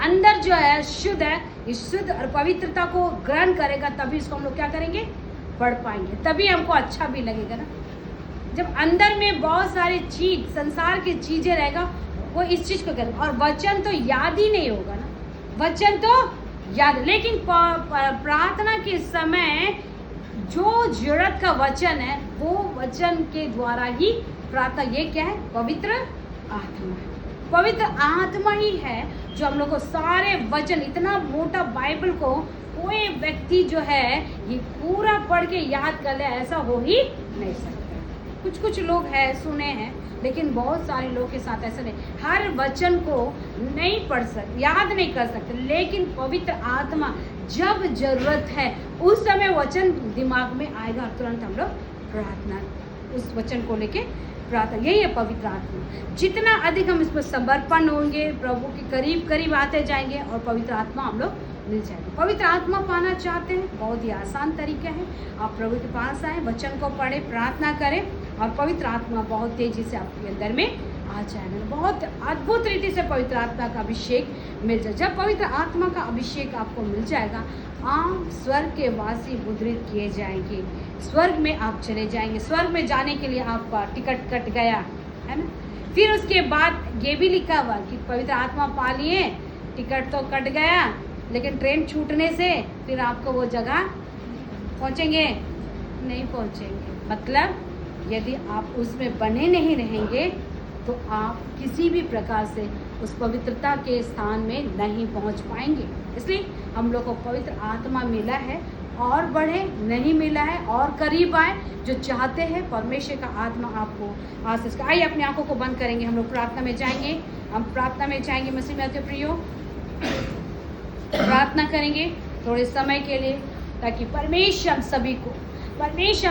अंदर जो है शुद्ध है, इस शुद्ध और पवित्रता को ग्रहण करेगा, तभी इसको हम लोग क्या करेंगे? पढ़ पाएंगे, तभी हमको अच्छा भी लगेगा ना। जब अंदर में बहुत सारी चीज संसार की चीजें रहेगा, वो इस चीज को करेगा। और वचन तो याद ही नहीं होगा ना, वचन तो याद। लेकिन प्रार्थना के समय जो जरूरत का वचन है वो वचन के द्वारा ही प्रार्थना, ये क्या है? पवित्र आत्मा है। पवित्र आत्मा ही है जो हम लोग को सारे वचन, इतना मोटा बाइबल को कोई व्यक्ति जो है ये पूरा पढ़ के याद कर ले, ऐसा हो ही नहीं सकता। कुछ लोग हैं सुने हैं, लेकिन बहुत सारे लोग के साथ ऐसा नहीं, हर वचन को नहीं पढ़ सकते, याद नहीं कर सकते। लेकिन पवित्र आत्मा जब जरूरत है उस समय वचन दिमाग में आएगा, तुरंत हम लोग प्रार्थना उस वचन को लेके प्रार्थना, यही है पवित्र आत्मा। जितना अधिक हम इस पर समर्पण होंगे, प्रभु के करीब करीब आते जाएंगे और पवित्र आत्मा हम लोग मिल जाएगी। पवित्र आत्मा पाना चाहते हैं, बहुत ही आसान तरीका है। आप प्रभु के पास आए, वचन को पढ़े, प्रार्थना करें और पवित्र आत्मा बहुत तेजी से आपके अंदर में आ जाएगा। बहुत अद्भुत रीति से पवित्र आत्मा का अभिषेक मिल जाए। जब पवित्र आत्मा का अभिषेक आपको मिल जाएगा, आप स्वर्ग के वासी मुद्रित किए जाएंगे, स्वर्ग में आप चले जाएंगे। स्वर्ग में जाने के लिए आपका टिकट कट गया है ना। फिर उसके बाद ये भी लिखा हुआ कि पवित्र आत्मा पा लिए, टिकट तो कट गया, लेकिन ट्रेन छूटने से फिर आपको वो जगह पहुंचेंगे नहीं पहुंचेंगे। मतलब यदि आप उसमें बने नहीं रहेंगे तो आप किसी भी प्रकार से उस पवित्रता के स्थान में नहीं पहुंच पाएंगे। इसलिए हम लोग को पवित्र आत्मा मिला है, और बढ़े, नहीं मिला है और करीब आए। जो चाहते हैं परमेश्वर का आत्मा आपको आशीष का। आइए अपनी आंखों को बंद करेंगे, हम लोग प्रार्थना में जाएंगे। हम प्रार्थना में जाएंगे, मसीह में अति प्रियो प्रार्थना करेंगे थोड़े समय के लिए, ताकि परमेश्वर हम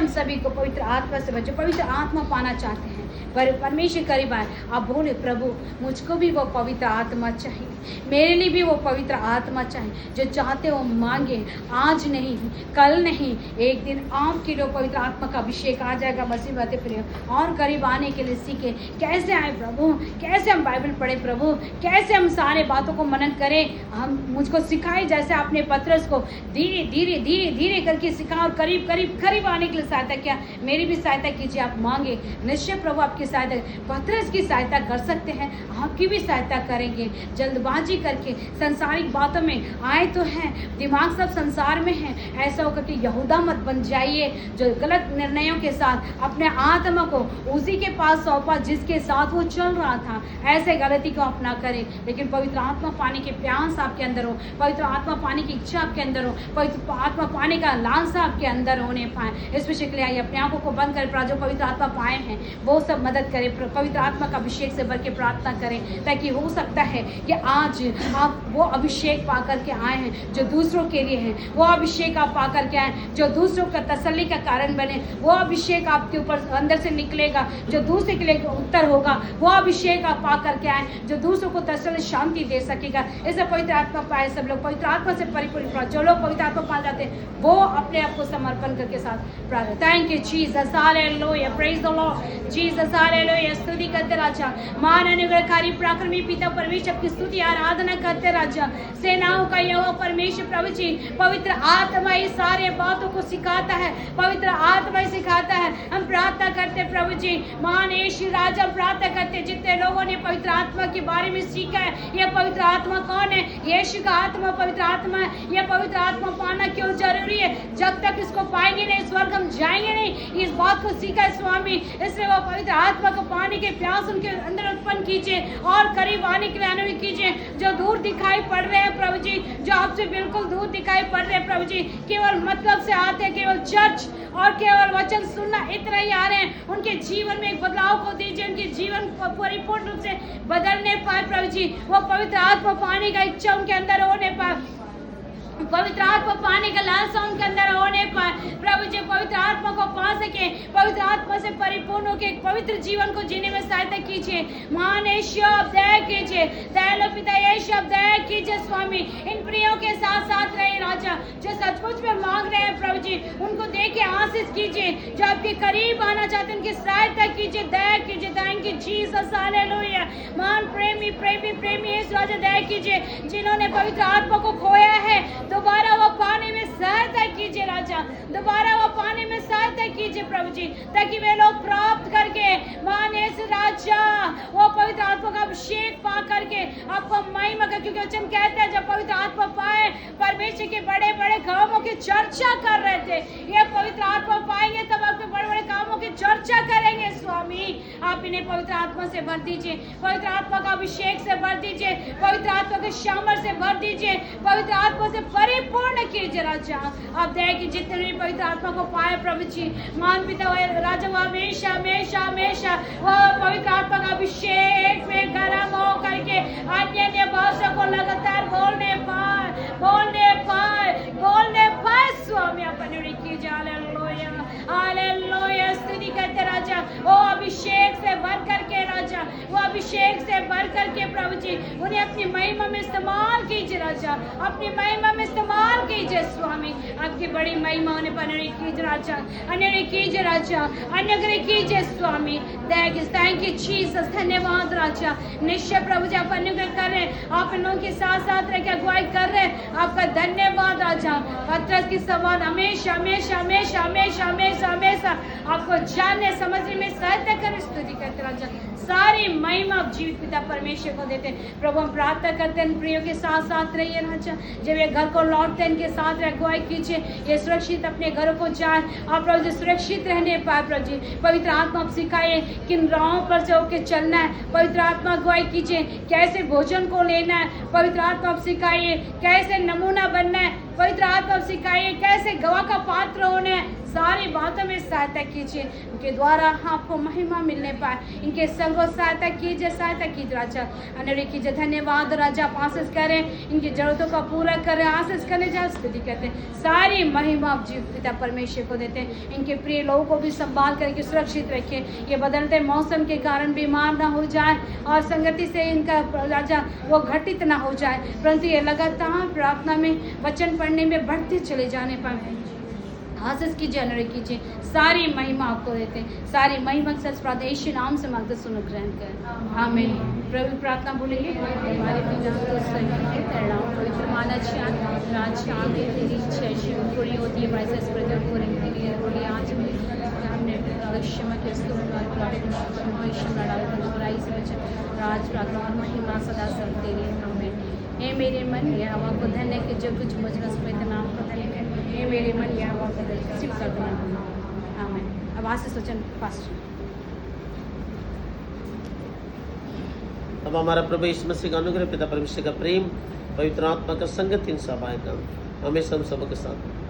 सभी को पवित्र आत्मा से बचे। पवित्र आत्मा पाना चाहते हैं, पर परमेश्वर करीब आए। आप बोले, प्रभु मुझको भी वो पवित्र आत्मा चाहिए, मेरे लिए भी वो पवित्र आत्मा चाहिए। जो चाहते हो मांगे, आज नहीं, कल नहीं, एक दिन आपके लिए पवित्र आत्मा का अभिषेक आ जाएगा। मसीह में अति प्रिय और करीब आने के लिए सीखे। कैसे आए प्रभु? कैसे हम बाइबल पढ़े प्रभु? कैसे हम सारे बातों को मनन करें? हम मुझको सिखाए, जैसे आपने पतरस को धीरे धीरे धीरे धीरे करके सिखा और करीब करीब करीब आने के लिए सहायता किया। मेरी भी सहायता कीजिए। आप मांगे, निश्चय प्रभु आपकी सहायता, पतरस की सहायता कर सकते हैं, आपकी भी सहायता करेंगे। जल्दबाजी करके संसारिक बातों में आए तो हैं, दिमाग सब संसार में है। ऐसा होकर के यहूदा मत बन जाइए, जो गलत निर्णयों के साथ अपने आत्मा को उसी के पास सौंपा जिसके साथ वो चल रहा था। ऐसे गलती को अपना करें, लेकिन पवित्र आत्मा पाने के प्यास आपके अंदर हो, पवित्र आत्मा पाने की इच्छा आपके अंदर हो, पवित्र आत्मा पाने का लालसा आपके अंदर होने पाए। इस विषय के लिए आइए अपने आंखों को बंद करें। जो पवित्र आत्मा पाए हैं वो सब मदद करें, पवित्र आत्मा का अभिषेक से भर के प्रार्थना करें, ताकि हो सकता है कि आज आप वो अभिषेक पा करके आए हैं जो दूसरों के लिए है। वो अभिषेक आप पा करके आए जो दूसरों का तसल्ली का कारण बने। वो अभिषेक आपके ऊपर अंदर से निकलेगा जो दूसरे के लिए उत्तर होगा। वो अभिषेक आप पा करके आए जो दूसरों को तसल्ली, शांति दे सकेगा। ऐसे पवित्र आत्मा पाए सब लोग, पवित्र आत्मा से परिपूर्ण। जो लोग पवित्र आत्मा पा जाते हैं वो अपने आप को समर्पण करके साथ प्रार्थना। Thank you Jesus, hallelujah, praise the Lord Jesus. Jesus hallelujah स्तुति करते राजा महान अनुग्रहकारी पराक्रमी पिता परमेश्वर की स्तुति आराधना करते राजा सेनाओं का यहोवा परमेश्वर प्रभु जी पवित्र आत्मा ही सारे बातों को सिखाता है पवित्र आत्मा ही सिखाता है हम प्रार्थना करते प्रभु जी महान यीशु राजा प्रार्थना करते जितने लोगों ने पवित्र आत्मा के बारे में सीखा है यह पवित्र आत्मा कौन है यीशु का आत्मा पवित्र आत्मा है यह पवित्र आत्मा पाना क्यों जरूरी है जब तक इसको पाएंगे नहीं स्वर्ग हम जाएंगे नहीं इस बात को सीखा है स्वामी इसलिए वो पवित्र आत्मा को पाने के प्यास उनके अंदर उत्पन्न कीजिए और करीब आने के लिए अनुमति कीजिए जो दूर दिखाई पड़ रहे हैं प्रभु जी जो आपसे बिल्कुल दूर दिखाई पड़ रहे हैं प्रभु जी केवल मतलब से आते हैं केवल चर्च और केवल वचन सुनना इतना ही आ रहे हैं उनके जीवन में एक बदलाव को दीजिए उनके जीवन को परिपूर्ण रूप से बदलने पाए प्रभु जी वो पवित्र आत्मा पाने का इच्छा उनके अंदर होने पाए पवित्र आत्मा पाने का लालसा उनके अंदर होने पाए प्रभु जी पवित्र आत्मा को पा सके पवित्र आत्मा से परिपूर्ण होकर एक पवित्र जीवन को जीने में सहायता कीजिए महान यीशु आप दया कीजिए दयालु पिता यीशु आप दया कीजिए स्वामी इन प्रियों के साथ साथ रहे राजा जो सचमुच में मांग रहे हैं प्रभु जी उनको देख के आशीष कीजिए जो आपके करीब आना चाहते हैं उनकी सहायता कीजिए दया कीजिए थैंक यू जीसस हालेलुया महान प्रेमी प्रेमी प्रेमी यीशु राजा दया कीजिए जिन्होंने पवित्र आत्मा को खोया है दोबारा वो पाने में सहायता कीजिए राजा दोबारा वो पाने में सहायता कीजिए प्रभु जी ताकि वे लोग प्राप्त करके माने राजा वो पवित्र आत्मा का अभिषेक पा करके आपको महिमा का क्योंकि वचन कहते हैं जब पवित्र आत्मा पाए परमेश्वर के बड़े बड़े कामों की चर्चा कर रहे थे ये पवित्र आत्मा पाएंगे तब आपके बड़े बड़े कामों की चर्चा करेंगे स्वामी आप इन्हें पवित्र आत्मा से भर दीजिए पवित्र आत्मा का अभिषेक से भर दीजिए पवित्र आत्मा के शामर से भर दीजिए पवित्र आत्मा से परिपूर्ण कीजिए राजा आप दया की जितने भी पवित्र आत्मा को पाए प्रभु जी मान पिता राजा वो हमेशा हमेशा हमेशा वो पवित्र आत्मा का अभिषेक में गर्म हो करके अन्य अन्य भाषा को लगातार बोलने पाए स्वामी अपने कीजिए हालेलुया हालेलुया स्तुति करते राजा वो अभिषेक से भर करके राजा वो अभिषेक से भर करके प्रभु जी उन्हें अपनी महिमा में इस्तेमाल कीजिए राजा अपनी महिमा में इस्तेमाल कीजिए स्वामी आपकी बड़ी महिमा होने पर कीजिए राजा अन्य कीजिए राजा अन्य कीजिए स्वामी थैंक यू जीसस धन्यवाद राजा निश्चय प्रभु जी आप अनुग्रह कर रहे हैं आप इन लोगों के साथ साथ रह के अगुवाई कर रहे हैं आपका धन्यवाद राजा पत्रस की संवाद हमेशा हमेशा हमेशा हमेशा हमेशा हमेशा आपको जानने समझने में सहायता कर स्तुति करते राजा सारी महिमा आप जीवित पिता परमेश्वर को देते प्रभु हम प्रार्थना करते हैं प्रियो के साथ साथ रहिए राजा जब ये घर को लौटते हैं इनके साथ अगुवाई कीजिए ये सुरक्षित अपने घरों को जाए आप प्रभु जी सुरक्षित रहने पाए प्रभु जी पवित्र आत्मा आप सिखाइए किन राहों पर से होकर चलना है पवित्र आत्मा अगुवाई कीजिए कैसे भोजन को लेना है पवित्र आत्मा आप सिखाइए कैसे नमूना बनना है पवित्र आत्मा सिखाइए कैसे गवाह का पात्र होने हैं सारी बातों में सहायता कीजिए उनके द्वारा आपको महिमा मिलने पाए इनके संग सहायता कीजिए राजा अनरे कीजिए धन्यवाद राजा आप आशीष करें इनकी जरूरतों का पूरा करें आशीष करने जा स्तुति करते हैं सारी महिमा आप जीव पिता परमेश्वर को देते हैं इनके प्रिय लोगों को भी संभाल करके सुरक्षित रखें ये बदलते मौसम के कारण बीमार ना हो जाए और संगति से इनका राजा वो घटित ना हो जाए परंतु ये लगातार प्रार्थना में वचन पढ़ने में बढ़ते चले जाने पाए आशीष कीजिए अनुग्रह कीजिए सारी महिमा आपको देते हैं सारी महिमा सच प्रादेश नाम से मांगते सुनो ग्रहण कर आमीन प्रभु प्रार्थना बोलेंगे हमारे पिता तो सही है तेरा नाम पवित्र माना जाए राज आगे तेरी इच्छा शिव पूरी होती है वैसे इस प्रजा को रखने के लिए बोली आज भी हमने लक्ष्य में क्रिस्तु बुराई से बचे राज प्रार्थना और महिमा सदा सब तेरी हमें हे मेरे मन यह हवा को धन्य के जो कुछ मुझ में नाम को धन्य कर हे मेरे मन यह हवा को सिर्फ कर देना आमीन अब आशीष वचन फास्ट अब हमारा प्रभु यीशु मसीह का अनुग्रह पिता परमेश्वर का प्रेम पवित्र आत्मा का संगत इन सब आएगा हमेशा हम सबके साथ